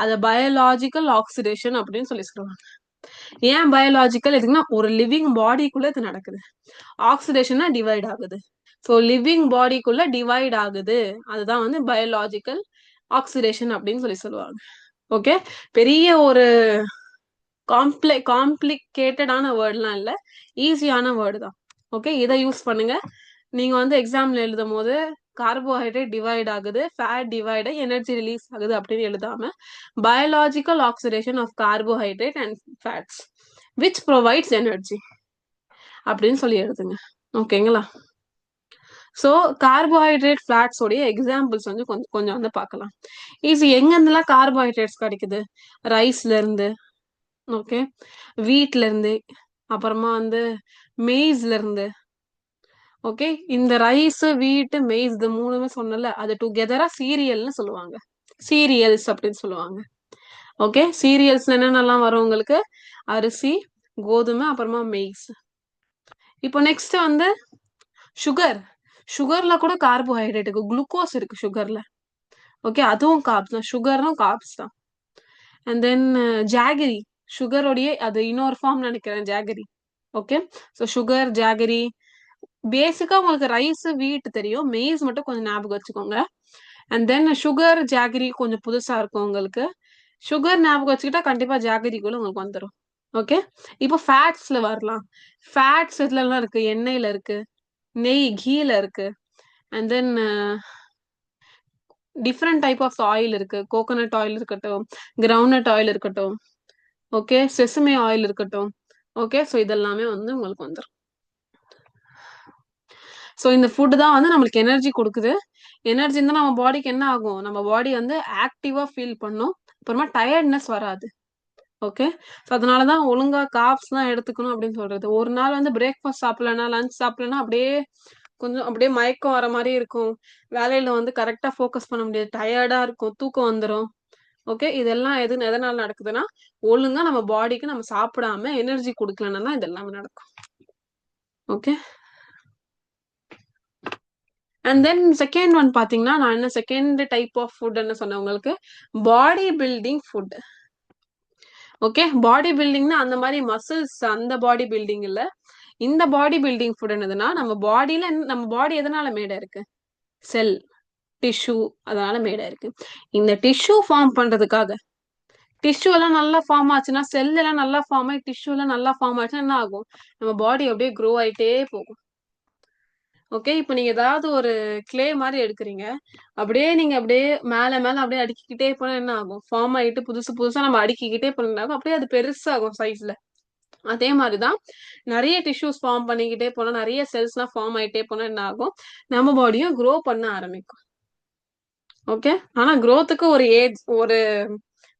அது பயாலாஜிக்கல் ஆக்சிடேஷன் அப்படின்னு சொல்லுவாங்க. ஏன் பயாலாஜிக்கல் எதுக்குன்னா, ஒரு லிவிங் பாடிக்குள்ள இது நடக்குது. ஆக்சிடேஷன்னா டிவைட் ஆகுது. ஸோ லிவிங் பாடிக்குள்ள டிவைட் ஆகுது, அதுதான் வந்து பயாலாஜிக்கல் ஆக்சிடேஷன் அப்படின்னு சொல்லுவாங்க. ஓகே, பெரிய ஒரு காம்ப்ளிகேட்டடான வேர்ட்லாம் இல்ல, ஈஸியான வேர்டு தான். ஓகே, இதை யூஸ் பண்ணுங்க. நீங்க வந்து எக்ஸாம்ல எழுதும் போது கார்போஹைட்ரேட் டிவைட் ஆகுது, ஃபேட் டிவைட் எனர்ஜி ரிலீஸ் ஆகுது அப்படின்னு எழுதாம biological oxidation of carbohydrate and fats which provides energy அப்படின்னு சொல்லி எழுதுங்க. ஓகேங்களா? ஸோ கார்போஹைட்ரேட் ஃபேட்ஸ் உடைய எக்ஸாம்பிள்ஸ் வந்து கொஞ்சம் வந்து பார்க்கலாம். ஈஸி. எங்க இருந்தெல்லாம் கார்போஹைட்ரேட்ஸ் கிடைக்குது? ரைஸ்ல இருந்து, ஓகே, வீட்ல இருந்து, அப்புறமா வந்து மெய்ஸ்ல இருந்து. ஓகே, இந்த ரைஸ், வீட்டு, மெய்ஸ் இது 3மே சொன்னல, அது டுகெதரா சீரியல்னு சொல்லுவாங்க. சீரியல்ஸ் அப்படின்னு சொல்லுவாங்க. ஓகே, சீரியல்ஸ் என்னென்னலாம் வரும் உங்களுக்கு? அரிசி, கோதுமை, அப்புறமா மெய்ஸ். இப்போ நெக்ஸ்ட் வந்து சுகர்ல கூட கார்போஹைட்ரேட் இருக்கு, குளுக்கோஸ் இருக்கு சுகர்ல. ஓகே, அதுவும் கார்ப்ஸ் தான். சுகரும் கார்ப்ஸ் தான். அண்ட் தென் ஜாகரி, சுகரோடைய அது இன்னொரு ஃபார்ம் நினைக்கிறேன் jaggery. Okay, so sugar, jaggery. பேசிக்கா உங்களுக்கு ரைஸ், வீட் தெரியும். மெய்ஸ் மட்டும் கொஞ்சம் ஞாபகம் வச்சுக்கோங்க. அண்ட் தென் சுகர், ஜாகரி கொஞ்சம் புதுசா இருக்கும் உங்களுக்கு. சுகர் ஞாபகம் வச்சுக்கிட்டா கண்டிப்பா ஜாகரி கூட உங்களுக்கு வந்துடும். ஓகே, இப்போ ஃபேட்ஸ்ல வரலாம். ஃபேட்ஸ் எதுலலாம் இருக்கு? எண்ணெயில இருக்கு, நெய், கீல இருக்கு. And then different type of oil இருக்கு. கோகோனட் ஆயில் இருக்கட்டும், கிரவுண்ட்நட் ஆயில் இருக்கட்டும், ஓகே, செசமே ஆயில் இருக்கட்டும். ஓகே, ஸோ இதெல்லாமே வந்து உங்களுக்கு வந்துடும். ஸோ இந்த ஃபுட் தான் வந்து நம்மளுக்கு எனர்ஜி கொடுக்குது. எனர்ஜி இருந்தால் நம்ம பாடிக்கு என்ன ஆகும்? நம்ம பாடி வந்து ஆக்டிவா ஃபீல் பண்ணும். அப்புறமா டயர்ட்னஸ் வராது. ஓகே, ஸோ அதனால தான் ஒழுங்கா கார்ப்ஸ் தான் எடுத்துக்கணும் அப்படின்னு சொல்றது. ஒரு நாள் வந்து பிரேக்ஃபாஸ்ட் சாப்பிடலன்னா, லஞ்ச் சாப்பிடலன்னா அப்படியே கொஞ்சம் அப்படியே மயக்கம் வர மாதிரி இருக்கும். வேலையில வந்து கரெக்டா ஃபோக்கஸ் பண்ண முடியாது. டயர்டா இருக்கும், தூக்கம் வந்துடும். ஓகே, இதெல்லாம் எதனால நடக்குதுன்னா, ஒழுங்கா நம்ம பாடிக்கு நம்ம சாப்பிடாம எனர்ஜி கொடுக்கலன்னா தான் இதெல்லாமே நடக்கும். Okay, and then second one பாத்தீங்கன்னா, நான் என்ன செகண்ட் டைப் ஆஃப் ஃபுட் என்ன சொன்னேன் உங்களுக்கு? Body building food. ஓகே, பாடி பில்டிங்னா அந்த மாதிரி மசில்ஸ் அந்த பாடி பில்டிங் இல்ல. இந்த பாடி பில்டிங் ஃபுட் என்னதுன்னா, நம்ம பாடி எதனால மேடா இருக்கு? செல், டிஷ்யூ, அதனால மேடா இருக்கு. இந்த டிஷ்யூ ஃபார்ம் பண்றதுக்காக, டிஷ்யூ எல்லாம் நல்லா ஃபார்ம் ஆச்சுன்னா, செல் எல்லாம் நல்லா ஃபார்ம் ஆகி டிஷ்யூ எல்லாம் நல்லா ஃபார்ம் ஆச்சுன்னா என்ன ஆகும்? நம்ம பாடி அப்படியே க்ரோ ஆயிட்டே போகும். ஓகே, இப்போ நீங்க ஏதாவது ஒரு கிளே மாதிரி எடுக்கிறீங்க. அப்படியே நீங்க அப்படியே மேல மேல அப்படியே அடுக்கிக்கிட்டே போனா என்ன ஆகும்? ஃபார்ம் ஆயிட்டு புதுசு புதுசா நம்ம அடுக்கிக்கிட்டே போனாலும் அப்படியே அது பெருசாகும் சைஸ்ல. அதே மாதிரிதான் நிறைய டிஷ்யூஸ் ஃபார்ம் பண்ணிக்கிட்டே போனா, நிறைய செல்ஸ்லாம் ஃபார்ம் ஆயிட்டே போனா என்ன ஆகும்? நம்ம பாடியும் க்ரோ பண்ண ஆரம்பிக்கும். ஓகே, ஆனா growthக்கு ஒரு ஏஜ், ஒரு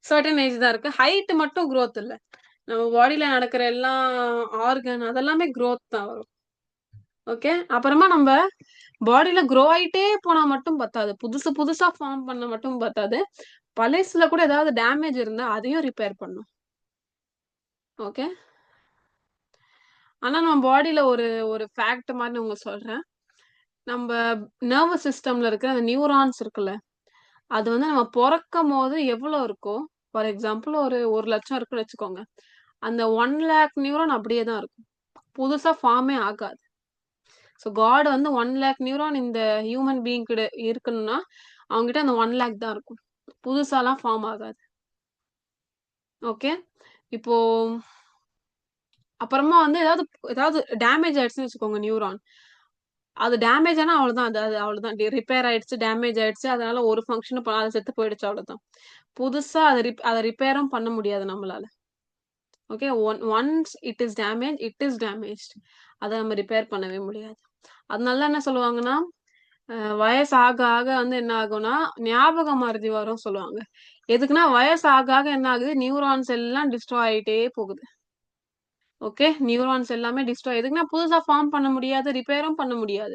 சர்டன் ஏஜ் தான் இருக்கு. ஹைட் மட்டும் growth இல்ல. நம்ம பாடியில நடக்கிற எல்லா ஆர்கன் அதெல்லாமே growth தான் வரும். ஓகே, அப்புறமா நம்ம பாடியில க்ரோ ஆயிட்டே போனா மட்டும் பத்தாது. புதுசு புதுசா ஃபார்ம் பண்ண மட்டும் பத்தாது. பழசுல கூட ஏதாவது டேமேஜ் இருந்தா அதையும் ரிப்பேர் பண்ணும். ஓகே, ஆனா நம்ம பாடியில ஒரு ஒரு ஃபேக்ட் மாதிரி உங்களுக்கு சொல்றேன். நம்ம நர்வஸ் சிஸ்டம்ல இருக்கிற அந்த நியூரான்ஸ் இருக்குல்ல, அது வந்து நம்ம பொறக்கும் போது எவ்வளவு இருக்கோ, ஃபார் எக்ஸாம்பிள் ஒரு 1,00,000 இருக்குன்னு வச்சுக்கோங்க. அந்த 1,00,000 நியூரான் அப்படியே தான் இருக்கும். புதுசா ஃபார்மே ஆகாது. ஸோ காட் வந்து 1,00,000 நியூரான் இந்த ஹியூமன் பீயிங் கிட்ட இருக்கணும்னா, அவங்ககிட்ட அந்த 1,00,000 தான் இருக்கும். புதுசாலாம் ஃபார்ம் ஆகாது. ஓகே, இப்போ அப்புறமா வந்து ஏதாவது ஏதாவது டேமேஜ் ஆயிடுச்சுன்னு வச்சுக்கோங்க நியூரான். அது டேமேஜ் ஆனா அவ்வளவுதான். அது அது அவ்வளவுதான். ரிப்பேர் ஆயிடுச்சு, டேமேஜ் ஆயிடுச்சு. அதனால ஒரு ஃபங்க்ஷனும் அது செத்து போயிடுச்சு, அவ்வளவுதான். புதுசா அத ரிப்பேரும் பண்ண முடியாது நம்மளால. Okay, once it is damage, it is damaged. அத நம்ம ரிப்பேர் பண்ணவே முடியாது. அதனால என்ன சொல்லுவாங்கன்னா, வயசு ஆக ஆக வந்து என்ன ஆகும்னா, ஞாபக மறதி வரும் சொல்லுவாங்க. எதுக்குன்னா வயசு ஆக ஆக என்ன ஆகுது? நியூரான்ஸ் எல்லாம் டிஸ்ட்ராய் ஆயிட்டே போகுது. ஓகே, நியூரான்ஸ் எல்லாமே டிஸ்ட்ராய். எதுக்குன்னா புதுசா ஃபார்ம் பண்ண முடியாது, ரிப்பேரும் பண்ண முடியாது.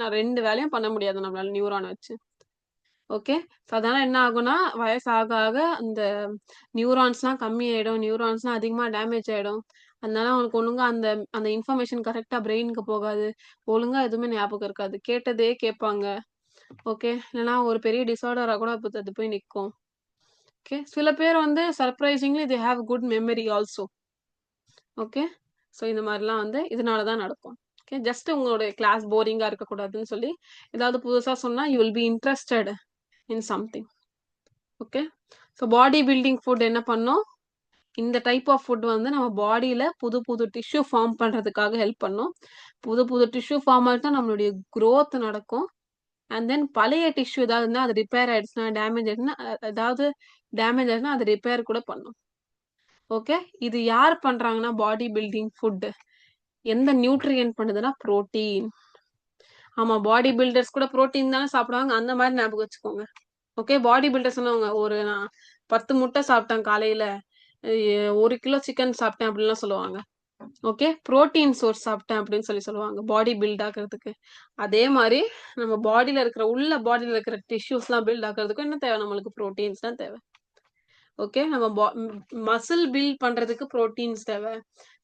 நான் 2 வேலையும் பண்ண முடியாது நம்மளால நியூரான வச்சு. ஓகே, ஸோ அதனால என்ன ஆகும்னா, வயசு ஆக ஆக அந்த நியூரான்ஸ்லாம் கம்மியாயிடும். நியூரான்ஸ்லாம் அதிகமா டேமேஜ் ஆயிடும். அதனால அவனுக்கு ஒழுங்கா அந்த அந்த இன்ஃபர்மேஷன் கரெக்ட்டா பிரெயினுக்கு போகாது. ஒழுங்கா எதுவுமே ஞாபகம் இருக்காது. கேட்டதே கேட்பாங்க. ஓகே, இல்லன்னா ஒரு பெரிய டிஸார்டரா கூட அது போய் நிக்கும். ஓகே, சில பேர் வந்து surprisingly they have good memory also. Okay, so இந்த மாதிரிலாம் வந்து இதனால தான் நடக்கும். ஓகே, ஜஸ்ட் உங்களோட கிளாஸ் போரிங்கா இருக்கக்கூடாதுன்னு சொல்லி ஏதாவது புதுசா சொன்னா you will be interested in something. Okay, so body building food என்ன பண்ணும்? இந்த டைப் ஆஃப் ஃபுட் வந்து நம்ம பாடியில புது புது டிஷ்யூ ஃபார்ம் பண்றதுக்காக ஹெல்ப் பண்ணும். புது புது டிஷ்யூ ஃபார்ம் ஆயிட்டா நம்மளுடைய growth நடக்கும். அண்ட் தென் பழைய டிஷ்யூ ஏதாவது இருந்தா அது ரிப்பேர் ஆயிடுச்சுன்னா, டேமேஜ் ஆயிடுச்சுன்னா, ஏதாவது டேமேஜ் ஆயிடுச்சுன்னா அது ரிப்பேர் கூட பண்ணும். ஓகே, இது யார் பண்றாங்கன்னா பாடி பில்டிங் ஃபுட் எந்த நியூட்ரியன்ட் பண்ணுதுன்னா புரோட்டீன். ஆமா, பாடி பில்டர்ஸ் கூட புரோட்டீன் தானே சாப்பிடுவாங்க. அந்த மாதிரி ஞாபகம் வச்சுக்கோங்க. ஓகே, பாடி பில்டர் சொன்னவங்க நான் 10 முட்டை சாப்பிட்டேன் காலையில, 1 கிலோ சிக்கன் சாப்பிட்டேன் அப்படின்லாம் சொல்லுவாங்க. ஓகே, புரோட்டீன் சோர்ஸ் சாப்பிட்டேன் அப்படின்னு சொல்லுவாங்க பாடி பில்ட் ஆகிறதுக்கு. அதே மாதிரி நம்ம பாடியில இருக்கிற டிஷ்யூஸ் எல்லாம் பில்ட் ஆகிறதுக்கும் என்ன தேவை? நம்மளுக்கு புரோட்டீன்ஸ் தான் தேவை. ஓகே, நம்ம மசில் பில்ட் பண்றதுக்கு புரோட்டீன்ஸ் தேவை,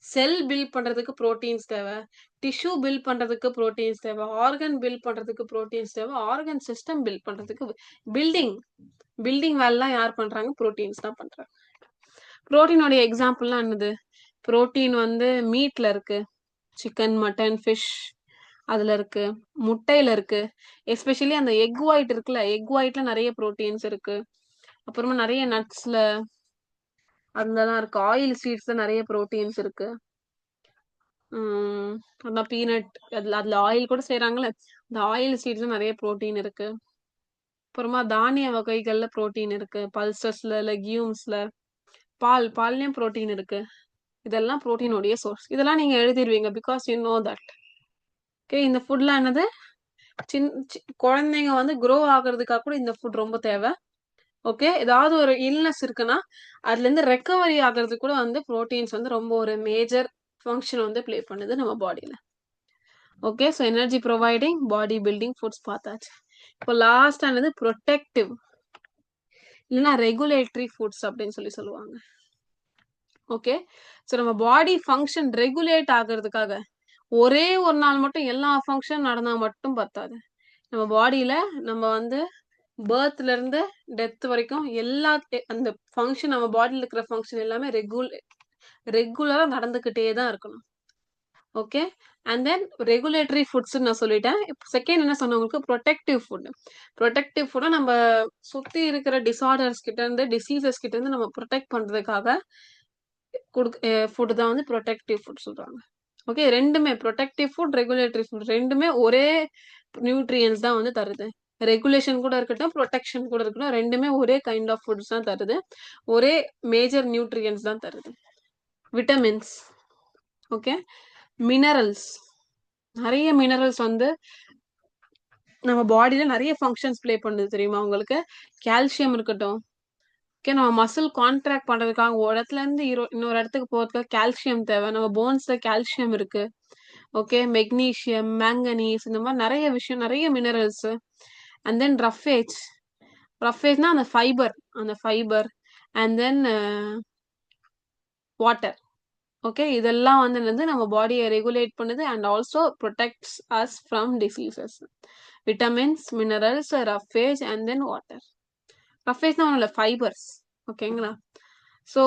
செல் பில்ட் பண்றதுக்கு புரோட்டீன்ஸ் தேவை, டிஷ்யூ பில்ட் பண்றதுக்கு புரோட்டீன்ஸ் தேவை, ஆர்கன் பில்ட் பண்றதுக்கு புரோட்டீன்ஸ் தேவை, ஆர்கன் சிஸ்டம் பில்ட் பண்றதுக்கு பில்டிங் பில்டிங் வேலைலாம் யார் பண்றாங்க? புரோட்டீன்ஸ் தான் பண்றாங்க. புரோட்டீனோட எக்ஸாம்பிள்லாம் என்னது? புரோட்டீன் வந்து மீட்ல இருக்கு, சிக்கன், மட்டன், ஃபிஷ் அதுல இருக்கு, முட்டையில இருக்கு, எஸ்பெஷலி அந்த எக் ஒயிட் இருக்குல்ல, எக் ஒயிட்ல நிறைய புரோட்டீன்ஸ் இருக்கு. அப்புறமா நிறைய நட்ஸ்ல அதுலலாம் இருக்கு, ஆயில் சீட்ஸ்ல நிறைய புரோட்டீன்ஸ் இருக்கு. அதான் பீனட், அதுல ஆயில் கூட செய்யறாங்கல்ல, அந்த ஆயில் சீட்ஸ்ல நிறைய புரோட்டீன் இருக்கு. அப்புறமா தானிய வகைகள்ல புரோட்டீன் இருக்கு, பல்சஸ்ல, லெக்யூம்ஸ்ல, பால்லயும் புரோட்டீன் இருக்கு. இதெல்லாம் புரோட்டீனோடைய சோர்ஸ். இதெல்லாம் நீங்க எழுதிருவீங்க because you know that. Okay, இந்த ஃபுட்லாம் என்னது? குழந்தைங்க வந்து க்ரோ ஆகுறதுக்காக கூட இந்த ஃபுட் ரொம்ப தேவை. ஓகே, ஏதாவது ஒரு இல்னஸ் இருக்குன்னா அதுல இருந்து ரெக்கவரி ஆகுறதுக்கு கூட வந்து புரோட்டீன்ஸ் வந்து ரொம்ப ஒரு மேஜர் ஃபங்க்ஷன் வந்து ப்ளே பண்ணுது நம்ம பாடியில. Okay, so energy providing body building foods பார்த்தாச்சு. இப்போ லாஸ்ட் ஆனது ப்ரொடெக்டிவ் இல்லைன்னா ரெகுலேட்டரி ஃபுட்ஸ் அப்படின்னு சொல்லுவாங்க. ஓகே, ஸோ நம்ம பாடி ஃபங்க்ஷன் ரெகுலேட் ஆகுறதுக்காக ஒரே ஒரு நாள் மட்டும் எல்லா ஃபங்க்ஷன் நடந்தா மட்டும் பத்தாது. நம்ம பாடியில நம்ம வந்து பர்த்ல இருந்து டெத் வரைக்கும் எல்லா அந்த ஃபங்க்ஷன், நம்ம பாடியில இருக்கிற ஃபங்க்ஷன் எல்லாமே ரெகுலரா நடந்துகிட்டே தான் இருக்கணும். Okay, and then regulatory foods நான் சொல்லிட்டேன். செகண்ட் என்ன சொன்ன உங்களுக்கு? Protective food. ப்ரொடெக்டிவ் ஃபுட்டை நம்ம சுத்தி இருக்கிற டிசார்டர்ஸ் கிட்ட இருந்து, டிசீசஸ் கிட்ட இருந்து நம்ம ப்ரொடெக்ட் பண்றதுக்காக ஃபுட் தான் வந்து ப்ரொடெக்டிவ் ஃபுட் சொல்றாங்க. ஓகே, ரெண்டுமே ப்ரொடெக்டிவ் ஃபுட், ரெகுலேட்டரி ஃபுட் ரெண்டுமே ஒரே நியூட்ரியன்ஸ் தான் வந்து தருது. ரெகுலேஷன் கூட இருக்கட்டும், ப்ரொடெக்ஷன் கூட இருக்கட்டும், ரெண்டுமே ஒரே கைண்ட் ஆஃப் ஃபுட்ஸ் தான் தருது, ஒரே மேஜர் நியூட்ரியன்ஸ் தான் தருது. விட்டமின்ஸ், ஓகே, மினரல்ஸ், நிறைய மினரல்ஸ் வந்து நம்ம பாடியில நிறைய ஃபங்க்ஷன்ஸ் ப்ளே பண்ணுது தெரியுமா உங்களுக்கு? கால்சியம் இருக்கட்டும், ஓகே, நம்ம மசில் கான்ட்ராக்ட் பண்றதுக்காக ஒரு இடத்துல இருந்து இன்னொரு இடத்துக்கு போறதுக்கு கால்சியம் தேவை. நம்ம போன்ஸ்ல கால்சியம் இருக்கு. ஓகே, மெக்னீசியம், மேங்கனீஸ், இந்த மாதிரி நிறைய விஷயம், நிறைய மினரல்ஸ். அண்ட் தென் ரஃபேஜ்னா அந்த fibre and then water. Okay, இதெல்லாம் வந்து நம்ம பாடியை ரெகுலேட் பண்ணுது and also protects us from diseases. Vitamins, minerals, roughage and then water. ரஃபேஜ்னா ஒன்றும் இல்லை, ஃபைபர்ஸ். ஓகேங்களா? ஸோ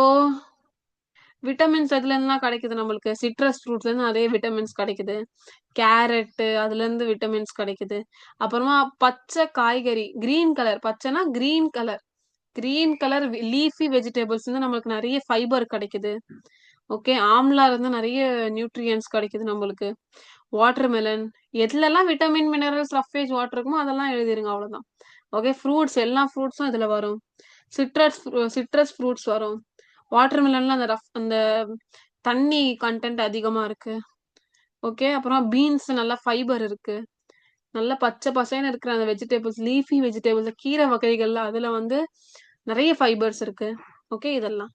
விட்டமின்ஸ் எதுல இருந்துலாம் கிடைக்குது நம்மளுக்கு? சிட்ரஸ் ஃப்ரூட்ஸ்ல இருந்து நிறைய விட்டமின்ஸ் கிடைக்குது, கேரட் அதுல இருந்து விட்டமின்ஸ் கிடைக்குது. அப்புறமா பச்சை காய்கறி, கிரீன் கலர், பச்சைனா கிரீன் கலர் லீஃபி வெஜிடபிள்ஸ் வந்து நம்மளுக்கு நிறைய ஃபைபர் கிடைக்குது. ஓகே, ஆம்லா இருந்து நிறைய நியூட்ரியன்ஸ் கிடைக்குது நம்மளுக்கு. வாட்டர்மெலன், எதுலலாம் விட்டமின், மினரல்ஸ், ரஃபேஜ், வாட்டர் இருக்குமோ அதெல்லாம் எழுதிருங்க, அவ்வளவுதான். ஓகே, ஃப்ரூட்ஸ், எல்லா ஃப்ரூட்ஸும் இதுல வரும். சிட்ரஸ் ஃப்ரூட்ஸ் வரும். வாட்டர்மெலன்ல அந்த தண்ணி கண்டென்ட் அதிகமா இருக்கு. ஓகே, அப்புறம் பீன்ஸ் நல்லா ஃபைபர் இருக்கு. நல்ல பச்சை பசேன்னு இருக்கிற அந்த வெஜிடபிள்ஸ், லீஃபி வெஜிடபிள்ஸ், கீரை வகைகள்ல அதுல வந்து நிறைய ஃபைபர்ஸ் இருக்கு. ஓகே, இதெல்லாம்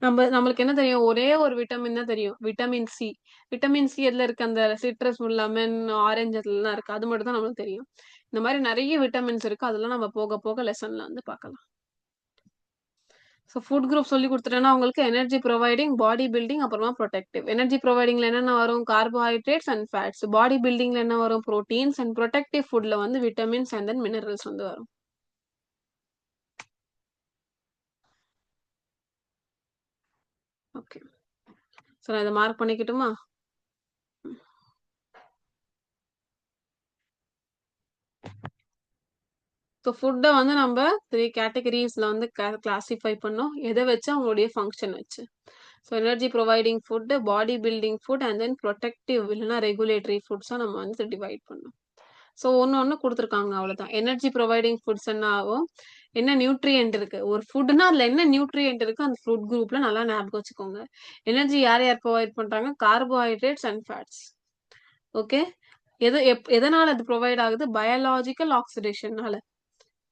நம்மளுக்கு என்ன தெரியும்? ஒரே ஒரு விட்டமின் தான் தெரியும், விட்டமின் சி. விட்டமின் சி எதுல இருக்கு? அந்த சிட்ரஸ், லெமன், ஆரஞ்சு அதுலாம் இருக்கு. அது மட்டும் தான் நம்மளுக்கு தெரியும். இந்த மாதிரி நிறைய விட்டமின்ஸ் இருக்கு, அதெல்லாம் நம்ம போக போக லெசன்ல வந்து பார்க்கலாம். ஸோ ஃபுட் குரூப் சொல்லி கொடுத்துட்டேன்னா உங்களுக்கு எனர்ஜி ப்ரொவைடிங், பாடி பில்டிங், அப்புறமா ப்ரொடெக்டிவ். எனர்ஜி ப்ரொவைடிங்ல என்னென்ன வரும்? Carbohydrates and fats. பாடி பில்டிங்ல என்ன வரும்? ப்ரோட்டீன்ஸ். அண்ட் ப்ரொடெக்டிவ் ஃபுட்ல வந்து விட்டமின்ஸ் அண்ட் தென் மினரல்ஸ் வந்து வரும். ஓகே, ஸோ நான் இதை மார்க் பண்ணிக்கிட்டுமா? ஸோ ஃபுட்டை வந்து நம்ம 3 கேட்டகரிஸ்ல வந்து கிளாசிஃபை பண்ணோம். எதை வச்சு? அவங்களுடைய ஃபங்க்ஷன் வச்சு. So energy providing food, body building food and then protective இல்லைன்னா ரெகுலேட்டரி ஃபுட்ஸாக நம்ம வந்து டிவைட் பண்ணோம். ஸோ ஒன்று கொடுத்துருக்காங்க, அவ்வளோதான். எனர்ஜி ப்ரொவைடிங் ஃபுட்ஸ் என்ன ஆகும்? என்ன நியூட்ரியன்ட் இருக்கு? ஒரு ஃபுட்னா அதுல என்ன நியூட்ரியன்ட் இருக்கு அந்த ஃபுட் குரூப்ல நல்லா ஞாபகம் வச்சுக்கோங்க. எனர்ஜி யார் யார் ப்ரொவைட் பண்றாங்க? Carbohydrates and fats. ஓகே, எதனால அது ப்ரொவைட் ஆகுது? பயாலாஜிக்கல் ஆக்சிடேஷன்னால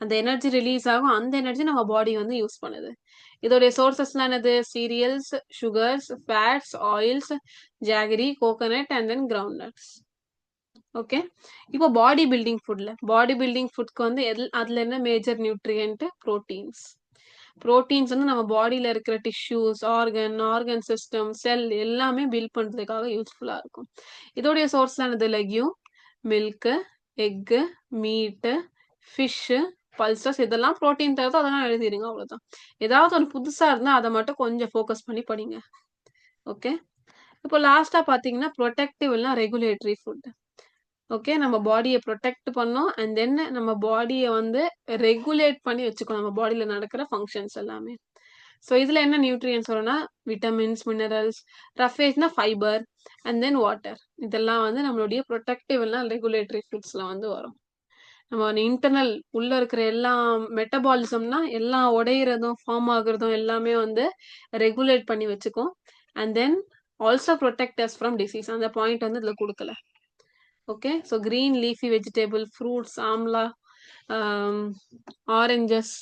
அந்த எனர்ஜி ரிலீஸ் ஆகும். அந்த எனர்ஜி நம்ம பாடி வந்து யூஸ் பண்ணுது. இதோடைய சோர்சஸ்லாம் என்னது? Serials, sugars, fats, oils, jaggery, coconut and then ground nuts. Okay. இப்போ பாடி பில்டிங் ஃபுட்ல பாடி பில்டிங் ஃபுட்க்கு வந்து அதுல என்ன மேஜர் நியூட்ரியன்ட்? புரோட்டீன்ஸ். புரோட்டீன்ஸ் வந்து நம்ம பாடியில இருக்கிற டிஷ்யூஸ், ஆர்கன் சிஸ்டம், செல் எல்லாமே பில்ட் பண்றதுக்காக யூஸ்ஃபுல்லா இருக்கும். இதோடைய சோர்ஸ் ஆனது legume, milk, egg, meet, fish, pulses இதெல்லாம் புரோட்டீன் தருது. அதெல்லாம் எழுதிடுங்க அவ்வளவுதான். ஏதாவது ஒன்று புதுசா இருந்தா அதை மட்டும் கொஞ்சம் ஃபோக்கஸ் பண்ணி படிங்க. ஓகே. இப்போ லாஸ்டா பாத்தீங்கன்னா ப்ரொடெக்டிவ் இல்ல ரெகுலேட்டரி ஃபுட். ஓகே. நம்ம பாடியை ப்ரொடெக்ட் பண்ணோம் அண்ட் தென் நம்ம பாடியை வந்து ரெகுலேட் பண்ணி வச்சுக்கணும் நம்ம பாடியில நடக்கிற ஃபங்க்ஷன்ஸ் எல்லாமே. ஸோ இதுல என்ன நியூட்ரியன்ஸ் வரும்னா விட்டமின்ஸ், மினரல்ஸ், ரஃபேஜ்னா ஃபைபர் அண்ட் தென் வாட்டர். இதெல்லாம் வந்து நம்மளுடைய ப்ரொடெக்டிவ் எல்லாம் ரெகுலேட்டரி ஃபுட்ஸ்ல வந்து வரும். நம்ம இன்டர்னல் உள்ள இருக்கிற எல்லாம் மெட்டபாலிசம்னா எல்லாம் உடையிறதும் ஃபார்ம் ஆகுறதும் எல்லாமே வந்து ரெகுலேட் பண்ணி வச்சுக்கும். And then also protect as from disease. அந்த பாயிண்ட் வந்து இதுல கொடுக்கல. Okay. So green leafy vegetable, fruits, amla, oranges,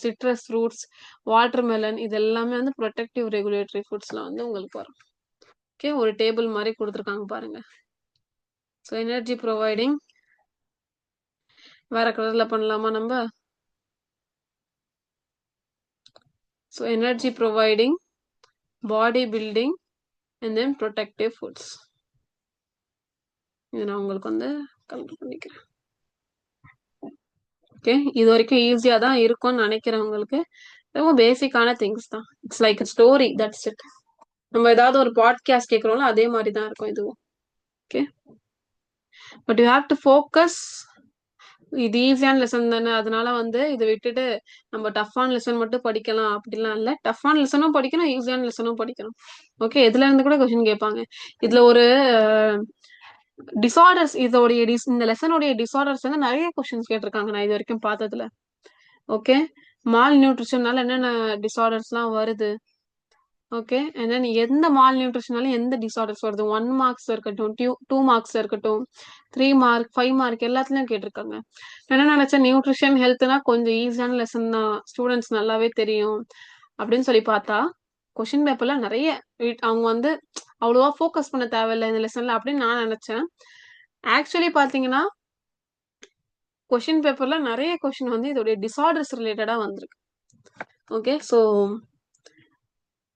citrus fruits, watermelon இது எல்லாமே வந்து ப்ரொடெக்டிவ் ரெகுலேட்டரி ஃபுட்ஸ்ல வந்து உங்களுக்கு வரும். ஓகே. ஒரு டேபிள் மாதிரி கொடுத்துருக்காங்க பாருங்க. ஸோ எனர்ஜி ப்ரொவைடிங் வேற கலர்ல பண்ணலாமா நம்ம? So energy providing, body building and then protective foods. இது நான் உங்களுக்கு வந்து கலர் பண்ணிக்கிறேன். ஓகே. இது வரைக்கும் ஈஸியா தான் இருக்கும்னு நினைக்கிறேன் உங்களுக்கு. ரொம்ப பேசிக்கான திங்ஸ் தான். It's like story, that's it. நம்ம ஏதாவது ஒரு பாட்காஸ்ட் கேட்குறோம்ல அதே மாதிரி தான் இருக்கும் இதுவும். Okay. But you have to focus. இது ஈஸியான லெசன் தானே, அதனால வந்து இதை விட்டுட்டு நம்ம டஃப்பான லெசன் மட்டும் படிக்கலாம் அப்படிலாம் இல்லை. டஃப்பான லெசனும் படிக்கணும், ஈஸியான லெசனும் படிக்கணும். ஓகே. இதுல இருந்து கூட கொஸ்டின் கேட்பாங்க. இதுல ஒரு டிசார்டர்ஸ், இந்த லெசனுடைய டிசார்டர்ஸ் வந்து நிறைய கொஸ்டின்ஸ் கேட்டிருக்காங்க நான் இது வரைக்கும் பார்த்ததுல. ஓகே. மால் நியூட்ரிஷன்னால என்னென்ன டிசார்டர்ஸ்லாம் வருது? ஓகே. அண்ட் தென் எந்த மால் நியூட்ரிஷனாலும் எந்த டிசார்டர்ஸ் வருது? 1 மார்க்ஸ் இருக்கட்டும், 2 மார்க்ஸ் இருக்கட்டும், 3 மார்க், 5 மார்க் எல்லாத்துலயும் கேட்டிருக்காங்க. என்ன நினைச்சேன், நியூட்ரிஷன் ஹெல்த்னா கொஞ்சம் ஈஸியான லெசன் தான், ஸ்டூடெண்ட்ஸ் நல்லாவே தெரியும் அப்படின்னு சொல்லி பார்த்தா கொஸ்டின் பேப்பர்ல நிறைய அவங்க வந்து அவ்வளோவா ஃபோக்கஸ் பண்ண தேவையில்லை இந்த லெசன்ல அப்படின்னு நான் நினைச்சேன். ஆக்சுவலி பாத்தீங்கன்னா கொஸ்டின் பேப்பர்ல நிறைய கொஸ்டின் வந்து இதோடைய டிசார்டர்ஸ் ரிலேட்டடா வந்திருக்கு. ஓகே.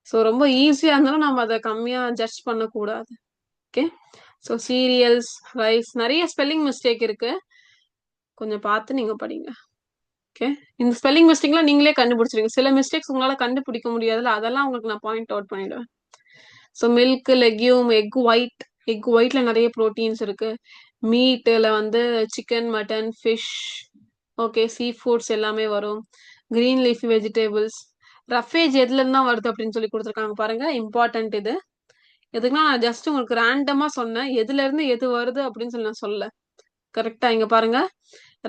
ஸோ ரொம்ப ஈஸியா இருந்தாலும் நம்ம அதை கம்மியா ஜட்ஜ் பண்ணக்கூடாது. ஓகே. ஸோ சீரியல்ஸ், ரைஸ் நிறைய ஸ்பெல்லிங் மிஸ்டேக் இருக்கு, கொஞ்சம் பார்த்து நீங்க படிங்க. ஓகே. இந்த ஸ்பெல்லிங் மிஸ்டேக்லாம் நீங்களே கண்டுபிடிச்சிருங்க. சில மிஸ்டேக்ஸ் உங்களால கண்டுபிடிக்க முடியாதுல்ல, அதெல்லாம் உங்களுக்கு நான் பாயிண்ட் அவுட் பண்ணிடுவேன். ஸோ மில்க், லெக்யூம், எக் ஒயிட்ல நிறைய ப்ரோட்டீன்ஸ் இருக்கு. மீட்ல வந்து chicken, mutton, fish, okay, sea foods எல்லாமே வரும். கிரீன் லீஃபி வெஜிடபிள்ஸ், ரஃபேஜ் எதுல இருந்தா வருது அப்படின்னு சொல்லி கொடுத்துருக்காங்க பாருங்க. இம்பார்ட்டன்ட் இது. எதுக்குன்னா நான் ஜஸ்ட் உங்களுக்கு ரேண்டமா சொன்னேன், எதுல இருந்து எது வருது அப்படின்னு சொல்லி நான் சொல்ல. கரெக்டா இங்க பாருங்க.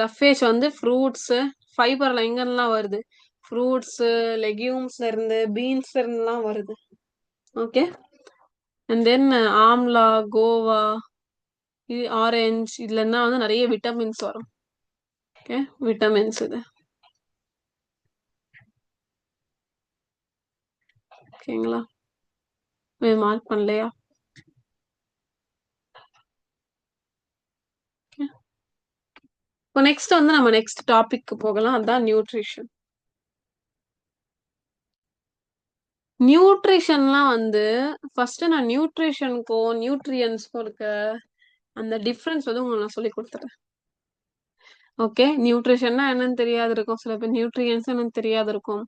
ரஃபேஜ் வந்து ஃப்ரூட்ஸ், ஃபைபர்ல எங்கெல்லாம் வருது? ஃப்ரூட்ஸ், லெக்யூம்ஸ்ல இருந்து, பீன்ஸ்ல இருந்துலாம் வருது. Okay. And then amla, Goa, orange இதுல இருந்தா வந்து நிறைய விட்டமின்ஸ் வரும். ஓகே. விட்டமின்ஸ் இது. ஓகேங்களா? மார்க் பண்ணலையா? இப்போ நெக்ஸ்ட் வந்து நம்ம நெக்ஸ்ட் டாபிக் போகலாம். அதான் நியூட்ரிஷன். நியூட்ரிஷன்லாம் வந்து ஃபர்ஸ்ட் நான் நியூட்ரிஷனுக்கும் நியூட்ரியன்ஸ்க்கும் இருக்க அந்த டிஃபரன்ஸ் வந்து உங்களுக்கு நான் சொல்லி கொடுத்துறேன். ஓகே. நியூட்ரிஷன்னா என்னன்னு தெரியாது இருக்கும், சில பேர் நியூட்ரியன்ஸ் என்னன்னு தெரியாது இருக்கும்,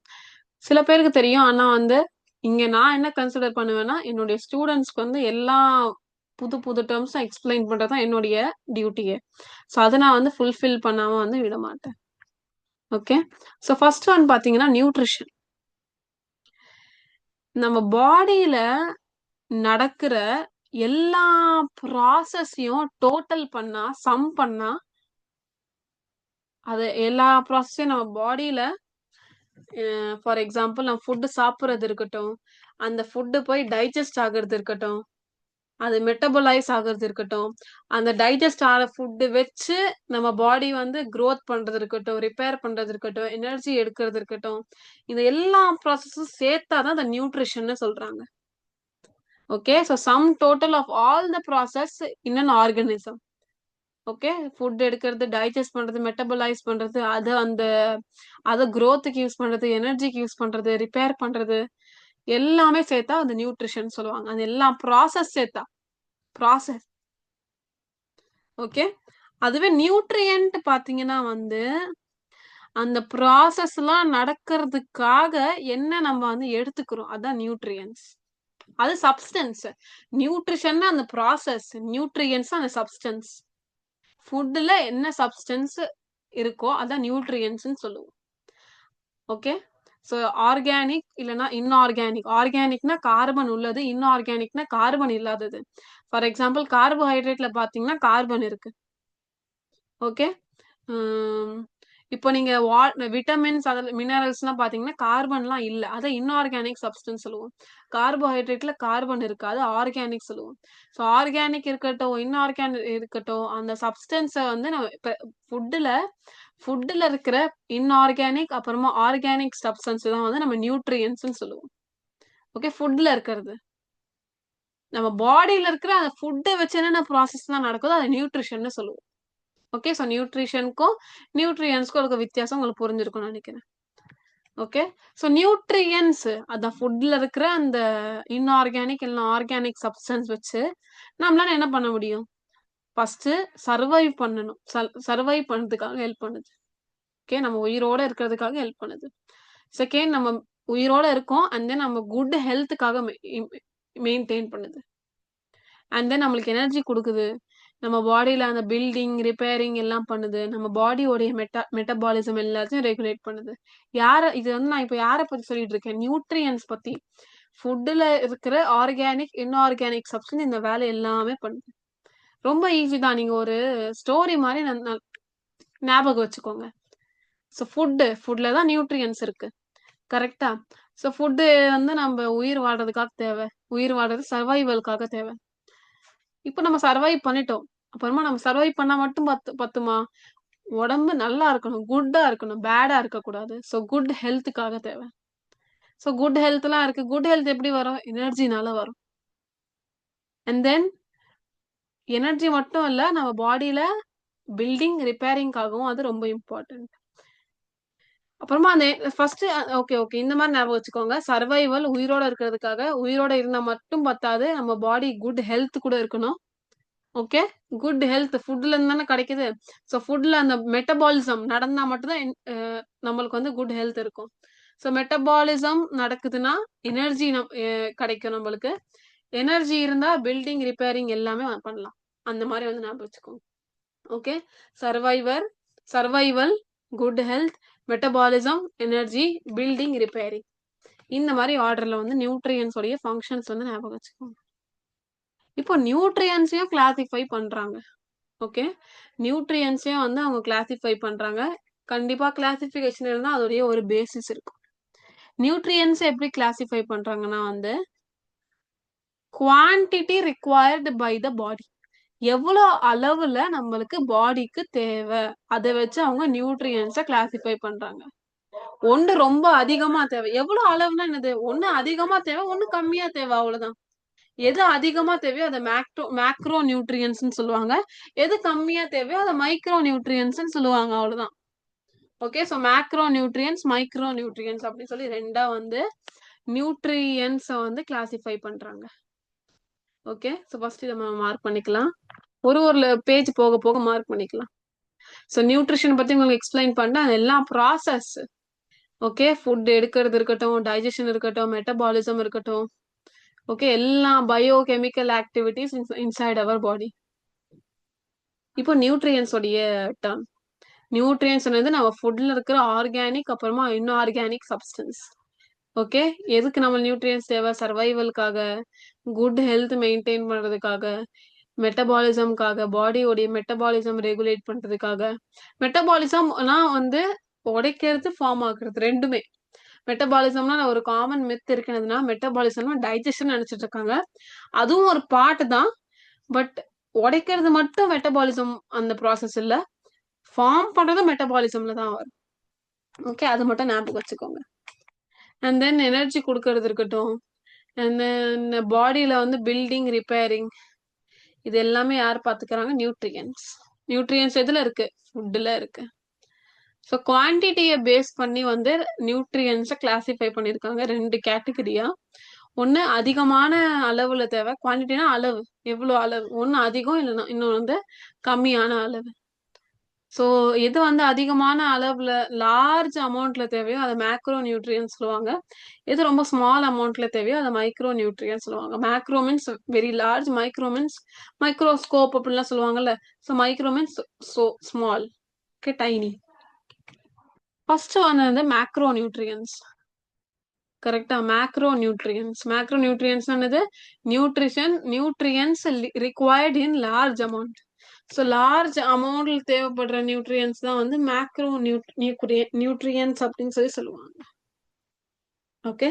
சில பேருக்கு தெரியும். ஆனா வந்து இங்க நான் என்ன கன்சிடர் பண்ணுவேன்னா, என்னுடைய ஸ்டூடெண்ட்ஸ்க்கு வந்து எல்லா புது புது டேர்ம்ஸ் எக்ஸ்பிளைன் பண்றதுதான் என்னுடைய டியூட்டியே. ஸோ அதை நான் வந்து ஃபுல்ஃபில் பண்ணாம வந்து விட மாட்டேன். ஓகே. ஸோ ஃபர்ஸ்ட் ஒன் பாத்தீங்கன்னா நியூட்ரிஷன். நம்ம பாடியில நடக்கிற எல்லா ப்ராசஸையும் டோட்டல் பண்ணா, சம் பண்ணா, அது எல்லா ப்ராசஸையும் நம்ம பாடியில, ஃபார் எக்ஸாம்பிள் நம்ம ஃபுட்டு சாப்பிட்றது இருக்கட்டும், அந்த ஃபுட்டு போய் டைஜஸ்ட் ஆகுறது இருக்கட்டும், அது மெட்டபலைஸ் ஆகுறது இருக்கட்டும், அந்த டைஜஸ்ட் ஆகிற ஃபுட்டு வச்சு நம்ம பாடி வந்து க்ரோத் பண்றது இருக்கட்டும், ரிப்பேர் பண்றது இருக்கட்டும், எனர்ஜி எடுக்கிறது இருக்கட்டும், இந்த எல்லா ப்ராசஸும் சேர்த்தாதான் அந்த நியூட்ரிஷன்னு சொல்றாங்க. Okay. So sum total of all the process in an organism. Okay. Food எடுக்கிறது, டைஜஸ்ட் பண்றது, மெட்டபலைஸ் பண்றது, அத குரோத்துக்கு யூஸ் பண்றது, எனர்ஜிக்கு யூஸ் பண்றது, ரிப்பேர் பண்றது, எல்லாமே சேர்த்தா அது நியூட்ரிஷன் சொல்லுவாங்க. அது எல்லாம் ப்ராசஸ் சேர்த்தா. ப்ராசஸ். ஓகே. அதுவே நியூட்ரியன்ட் பார்த்தீங்கன்னா வந்து, அந்த ப்ராசஸ்லாம் நடக்கிறதுக்காக என்ன நம்ம வந்து எடுத்துக்கிறோம். அதான் நியூட்ரியன்ட்ஸ். அது சப்ஸ்டன்ஸ். நியூட்ரிஷன்னா அந்த ப்ராசஸ். நியூட்ரியன்ட்ஸ் அந்த சப்ஸ்டன்ஸ். ஃபுட்ல என்ன சப்ஸ்டன்ஸ் இருக்கோ அதான் நியூட்ரியன்ட்ஸ்ன்னு சொல்லுவோம். ஓகே. ஸோ ஆர்கானிக் இல்லன்னா இன்ஆர்கானிக். ஆர்கானிக்னா கார்பன் உள்ளது. இன்ஆர்கானிக்னா கார்பன் இல்லாதது. ஃபார் எக்ஸாம்பிள் கார்போஹைட்ரேட்ல பார்த்தீங்கன்னா கார்பன் இருக்கு. ஓகே. ம். இப்போ நீங்க விட்டமின்ஸ் அதில மினரல்ஸ்லாம் பார்த்தீங்கன்னா கார்பன்லாம் இல்ல. அத இன்ஆர்கானிக் சப்ஸ்டன்ஸ் சொல்லுவோம். கார்போஹைட்ரேட்ல கார்பன் இருக்காது. ஆர்கானிக் சொல்லுவோம். ஸோ ஆர்கானிக் இருக்கட்டும், இன்ஆர்கானிக் இருக்கட்டும், அந்த சப்ஸ்டன்ஸ வந்து நம்ம இப்ப ஃபுட்டுல ஃபுட்டுல இருக்கிற இன்ஆர்கானிக் அப்புறமா ஆர்கானிக் சப்ஸ்டன்ஸ் தான் வந்து நம்ம நியூட்ரியன்ட்ஸ்ன்னு சொல்லுவோம். ஓகே. ஃபுட்ல இருக்கிறது. நம்ம பாடியில இருக்கிற அந்த ஃபுட்ட வச்சு என்னென்ன ப்ராசஸ்லாம் நடக்குதோ அத நியூட்ரிஷன்னு சொல்லுவோம். ஓகே. ஸோ நியூட்ரிஷனுக்கும், நியூட்ரியன்ட்ஸ்க்கும் இருக்க வித்தியாசம் உங்களுக்கு புரிஞ்சிருக்கும்னு நெனைக்கிறேன். ஓகே. ஸோ நியூட்ரியன்ட்ஸ் அதான் ஃபுட்ல இருக்கிற அந்த இன்ஆர்கானிக் இல்ல ஆர்கானிக் சப்ஸ்டன்ஸ் வச்சு நம்மளால என்ன பண்ண முடியும்? ஃபர்ஸ்ட்டு சர்வைவ் பண்ணணும். சர்வைவ் பண்றதுக்காக ஹெல்ப் பண்ணுது. ஓகே. நம்ம உயிரோட இருக்கிறதுக்காக ஹெல்ப் பண்ணுது. செகண்ட் நம்ம உயிரோட இருக்கோம். அண்ட் தென் நம்ம குட் ஹெல்த்துக்காக மெயின்டெயின் பண்ணுது. அண்ட் தென் நம்மளுக்கு எனர்ஜி குடுக்குது. நம்ம பாடியில அந்த பில்டிங், ரிப்பேரிங் எல்லாம் பண்ணுது. நம்ம பாடியோடைய மெட்டபாலிசம் எல்லாத்தையும் ரெகுலேட் பண்ணுது. இது வந்து நான் இப்ப யார பத்தி சொல்லிட்டு இருக்கேன்? நியூட்ரியன்ட்ஸ் பத்தி. ஃபுட்டுல இருக்கிற ஆர்கானிக், இன்ஆர்கானிக் சப்ஸ்டன்ஸ் இந்த வேலை எல்லாமே பண்ணுது. ரொம்ப ஈஸி தான். நீங்க ஒரு ஸ்டோரி மாரி ஞாபகம் வச்சுக்கோங்க. ஸோ ஃபுட்ல தான் நியூட்ரியன்ட்ஸ் இருக்கு. கரெக்ட்டா? ஸோ ஃபுட்டு வந்து நம்ப உயிர் வாழ்றதுக்காக தேவ. உயிர் வாழ்றது சர்வைவல்க்காக தேவ. இப்ப நம்ம சர்வைவ் பண்ணிட்டோம். அப்புறமா நம்ம சர்வைவ் பண்ணா மட்டும் பத்துமா? உடம்பு நல்லா இருக்கணும். குட்டா இருக்கணும். பேடா இருக்கக்கூடாது. ஸோ குட் ஹெல்த்துக்காக தேவ. ஸோ குட் ஹெல்த்லாம் இருக்கு. குட் ஹெல்த் எப்படி வரும்? எனர்ஜினால வரும். அண்ட் தென் எனர்ஜி மட்டும் இல்ல, நம்ம பாடியில பில்டிங், ரிப்பேரிங்காகவும் அது ரொம்ப இம்பார்ட்டன்ட். அப்புறமா அந்த ஃபர்ஸ்ட்டு ஓகே, ஓகே. இந்த மாரி ஞாபகம் வச்சுக்கோங்க. சர்வைவல் உயிரோட இருக்கிறதுக்காக, உயிரோட இருந்தா மட்டும் பத்தாது. நம்ம பாடி குட் ஹெல்த் கூட இருக்கணும். ஓகே. குட் ஹெல்த் ஃபுட்ல இருந்து தானே கிடைக்குது. ஸோ ஃபுட்ல அந்த மெட்டபாலிசம் நடந்தா மட்டும் தான் நம்மளுக்கு வந்து குட் ஹெல்த் இருக்கும். ஸோ மெட்டபாலிசம் நடக்குதுன்னா, எனர்ஜி கிடைக்கும் நம்மளுக்கு. எனர்ஜி இருந்தா பில்டிங், ரிப்பேரிங் எல்லாமே பண்ணலாம். அந்த மாரி வந்து ஞாபகம் வச்சுக்கோங்க. Okay. Survivor survival, good health, metabolism, energy, building, repairing. இந்த மாரி ஆர்டர்ல வந்து நியூட்ரியன்ட்ஸ் உடைய ஃபங்ஷன்ஸ் வந்து ஞாபகம் வச்சுக்கோங்க. இப்போ நியூட்ரியன்ட்ஸையும் கிளாசிஃபை பண்றாங்க. ஓகே. நியூட்ரியன்ட்ஸையும் வந்து அவங்க கிளாசிஃபை பண்றாங்க. கண்டிப்பா கிளாசிஃபிகேஷன் இருந்தா அதோடைய ஒரு பேசிஸ் இருக்கும். நியூட்ரியன்ட்ஸ் எப்படி கிளாசிஃபை பண்றாங்கன்னா வந்து, குவான்டிட்டி ரிக்வயர்ட் பை த பாடி. எவ்வளோ அளவுல நம்மளுக்கு பாடிக்கு தேவ. அத வச்சு அவங்க நியூட்ரியன்ட்ஸ கிளாசிஃபை பண்றாங்க. ஒண்ணு ரொம்ப அதிகமா தேவை. எவ்வளோ அளவுனா என்னது? ஒண்ணு அதிகமா தேவை, ஒண்ணு கம்மியா தேவை அவ்வளோதான். எது அதிகமா தேவையோ அத மேக்ரோ நியூட்ரியன்ட்ஸ்ன்னு சொல்லுவாங்க. எது கம்மியா தேவையோ அத மைக்ரோ நியூட்ரியன்ட்ஸ்ன்னு சொல்லுவாங்க அவ்வளோதான். Okay. So macro nutrients, micro nutrients அப்படின்னு சொல்லி 2ஆ வந்து நியூட்ரியன்ட்ஸ வந்து கிளாசிஃபை பண்றாங்க. ஓகே. ஸோ ஃபர்ஸ்ட் இத நம்ம மார்க் பண்ணிக்கலாம். ஒரு பேஜ் போக போக மார்க் பண்ணிக்கலாம். ஸோ நியூட்ரிஷன் பத்தி உங்களுக்கு எக்ஸ்பிளைன் பண்ணேன். அது எல்லாம் ப்ராசஸ். ஓகே. ஃபுட் எடுக்கிறது இருக்கட்டும், டைஜஷன் இருக்கட்டும், மெட்டபாலிசம் இருக்கட்டும். ஓகே. எல்லா biochemical activities inside our body. இப்போ நியூட்ரியன்ஸ் உடைய டேர்ம். நியூட்ரியன்ஸ் வந்து நம்ம ஃபுட்ல இருக்கிற ஆர்கானிக் அப்புறமா இன்ஆர்கானிக் சப்ஸ்டன்ஸ். ஓகே. எதுக்கு நம்ம நியூட்ரியன்ஸ் தேவை? சர்வைவல்க்காக, குட் ஹெல்த் மெயின்டெயின் பண்றதுக்காக, மெட்டபாலிசம்க்காக, பாடியோடைய மெட்டபாலிசம் ரெகுலேட் பண்றதுக்காக. மெட்டபாலிசம்னா வந்து உடைக்கிறது, ஃபார்ம் ஆகுறது 2மே. மெட்டபாலிசம்னா ஒரு காமன் மித் இருக்கிறதுனா, மெட்டபாலிசம்னா டைஜஷன் நெனச்சுட்டு இருக்காங்க. அதுவும் ஒரு பார்ட் தான். பட் உடைக்கிறது மட்டும் மெட்டபாலிசம் அந்த ப்ராசஸ் இல்ல. ஃபார்ம் பண்றதும் மெட்டபாலிசம்ல தான் வரும். ஓகே. அது மட்டும் ஞாபகம் வச்சுக்கோங்க. அண்ட் தென் எனர்ஜி குடுக்கறது இருக்கட்டும். அண்ட் தென் பாடியில வந்து பில்டிங், ரிப்பேரிங் இது எல்லாமே யார் பாத்துக்கறாங்க? நியூட்ரியன்ட்ஸ். நியூட்ரியன்ஸ் எதுல இருக்கு? ஃபுட்ல இருக்கு. ஸோ குவான்டிட்டியை பேஸ் பண்ணி வந்து நியூட்ரியன்ஸை கிளாசிஃபை பண்ணியிருக்காங்க 2 கேட்டகரியா. ஒன்று அதிகமான அளவுல தேவை. குவான்டிட்டினா அளவு, எவ்வளோ அளவு. ஒன்று அதிகம், இல்லைன்னா இன்னொன்று வந்து கம்மியான அளவு. ஸோ எது வந்து அதிகமான அளவுல லார்ஜ் அமௌண்ட்ல தேவையோ அதை மேக்ரோ நியூட்ரியன்ஸ் சொல்லுவாங்க. எது ரொம்ப ஸ்மால் அமௌண்ட்ல தேவையோ அதை மைக்ரோ நியூட்ரியன்ஸ் சொல்லுவாங்க. Macro means very large, micro means microscope அப்படின்லாம் சொல்லுவாங்கல்ல. So micro means so small. Okay, tiny. First வந்து மேக்ரோ நியூட்ரியன்ஸ். கரெக்டா? Macro nutrients. மேக்ரோ நியூட்ரியன்ஸ் என்னது? Nutrients required in large amount. So large அமௌண்ட்ல தேவைப்படுற நியூட்ரியன்ஸ் தான் வந்து மேக்ரோ நியூட்ரியன்ஸ் அப்படின்னு சொல்லி சொல்லுவாங்க. ஓகே,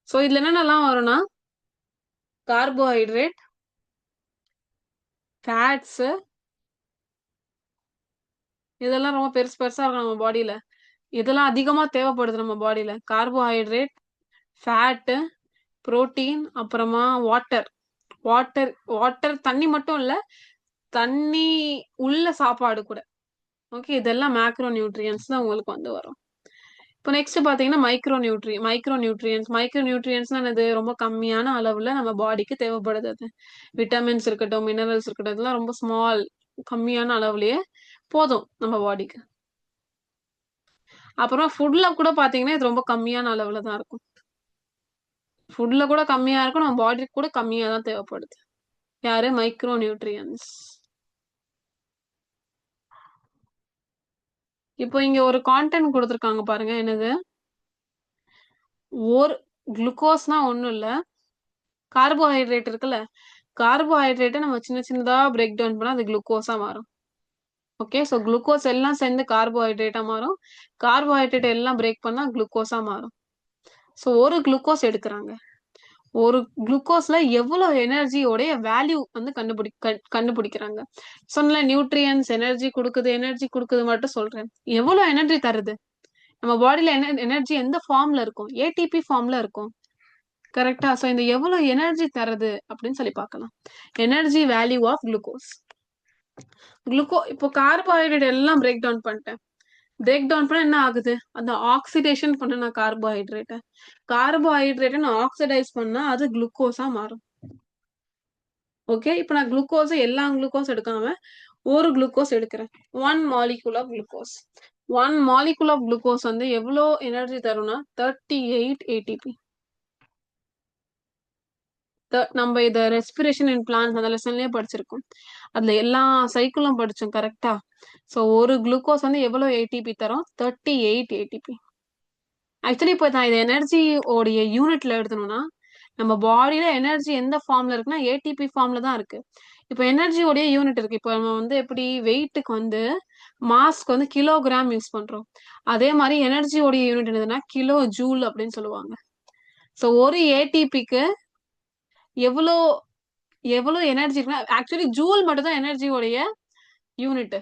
ஸோ இதுல என்னென்னலாம் வரும்னா கார்போஹைட்ரேட், ஃபேட்ஸ், இதெல்லாம் ரொம்ப பெருசு பெருசா இருக்கும் நம்ம பாடியில. இதெல்லாம் அதிகமா தேவைப்படுது நம்ம பாடியில. கார்போஹைட்ரேட், ஃபேட்டு, புரோட்டீன், அப்புறமா வாட்டர். வாட்டர் வாட்டர் தண்ணி மட்டும் இல்ல, தண்ணி உள்ள சாப்பாடு கூட. ஓகே, இதெல்லாம் மேக்ரோ நியூட்ரியன்ஸ் தான் உங்களுக்கு வந்து வரும். இப்போ நெக்ஸ்ட் பாத்தீங்கன்னா மைக்ரோ நியூட்ரியன்ஸ் என்னது? ரொம்ப கம்மியான அளவுல நம்ம பாடிக்கு தேவைப்படுது. அது விட்டமின்ஸ் இருக்கட்டும், மினரல்ஸ் இருக்கட்டும், இதெல்லாம் ரொம்ப ஸ்மால், கம்மியான அளவுலயே போதும் நம்ம பாடிக்கு. அப்புறம் ஃபுட்ல கூட பாத்தீங்கன்னா இது ரொம்ப கம்மியான அளவுல தான் இருக்கும். ஃபுட்ல கூட கம்மியா இருக்கும், நம்ம பாடிக்கு கூட கம்மியா தான் தேவைப்படுது. யாரு? Micro nutrients. இப்போ இங்க ஒரு கான்டென்ட் கொடுத்துருக்காங்க பாருங்க. என்னது? ஒரு குளுக்கோஸ்னா ஒண்ணும் இல்ல, கார்போஹைட்ரேட் இருக்குல்ல, கார்போஹைட்ரேட்டை நம்ம சின்ன சின்னதா பிரேக் டவுன் பண்ணா அது குளுக்கோஸா மாறும். ஓகே, ஸோ குளுக்கோஸ் எல்லாம் சேர்ந்து கார்போஹைட்ரேட்டா மாறும். கார்போஹைட்ரேட் எல்லாம் பிரேக் பண்ணா குளுக்கோஸா மாறும். ஸோ ஒரு குளுக்கோஸ் எடுக்கிறாங்க. ஒரு குளுக்கோஸ்ல எவ்வளவு எனர்ஜியோடைய வேல்யூ வந்து கண்டுபிடிக்கிறாங்க. சொன்ன நியூட்ரியன்ஸ் எனர்ஜி கொடுக்குது மட்டும் சொல்றேன். எவ்வளவு எனர்ஜி தருது நம்ம பாடியில? எனர்ஜி எந்த ஃபார்ம்ல இருக்கும்? ஏடிபி ஃபார்ம்ல இருக்கும். கரெக்டா? ஸோ இந்த எவ்வளவு எனர்ஜி தருது அப்படின்னு சொல்லி பார்க்கலாம். Energy value of glucose. இப்போ கார்போஹைட்ரேட் எல்லாம் பிரேக் டவுன் பண்ணிட்டேன். பிரேக் டவுன் பண்ண என்ன ஆகுது? அந்த ஆக்சிடேஷன் பண்ண நான் கார்போஹைட்ரேட்டை நான் ஆக்சிடைஸ் பண்ணா அது குளுக்கோஸா மாறும். ஓகே, இப்போ நான் எல்லா குளுக்கோஸ் எடுக்காம ஒரு குளுக்கோஸ் எடுக்கிறேன். 1 molecule of glucose. 1 molecule of glucose வந்து எவ்வளோ எனர்ஜி தரும்னா 38 ஏடிபி. நம்ம இத ரெஸ்பிரேஷன் இன் பிளான்ஸ் அந்த லெசன்லயே படிச்சிருக்கோம். அதுல எல்லா சைக்கிளும் படிச்சோம். கரெக்டா? சோ ஒரு குளுக்கோஸ் வந்து எவ்வளவு ஏடிபி தரும்? 38 ஏடிபி. ஆக்சுவலி இப்போ நான் இது எனர்ஜி உடைய யூனிட்ல எடுத்தணும்னா நம்ம பாடியில எனர்ஜி எந்த ஃபார்ம்ல இருக்குன்னா ஏடிபி ஃபார்ம்ல தான் இருக்கு. இப்போ எனர்ஜியோடைய யூனிட் இருக்கு. இப்போ நம்ம வந்து எப்படி வெயிட்டுக்கு வந்து மாஸ்க்கு வந்து கிலோகிராம் யூஸ் பண்றோம், அதே மாதிரி எனர்ஜியோடைய யூனிட் என்னதுன்னா கிலோ ஜூல் அப்படின்னு சொல்லுவாங்க. ஸோ ஒரு ஏடிபிக்கு எவ்வளோ எவ்வளவு எனர்ஜி இருக்குன்னா ஆக்சுவலி ஜூல் மட்டும் தான் எனர்ஜியோடைய யூனிட்.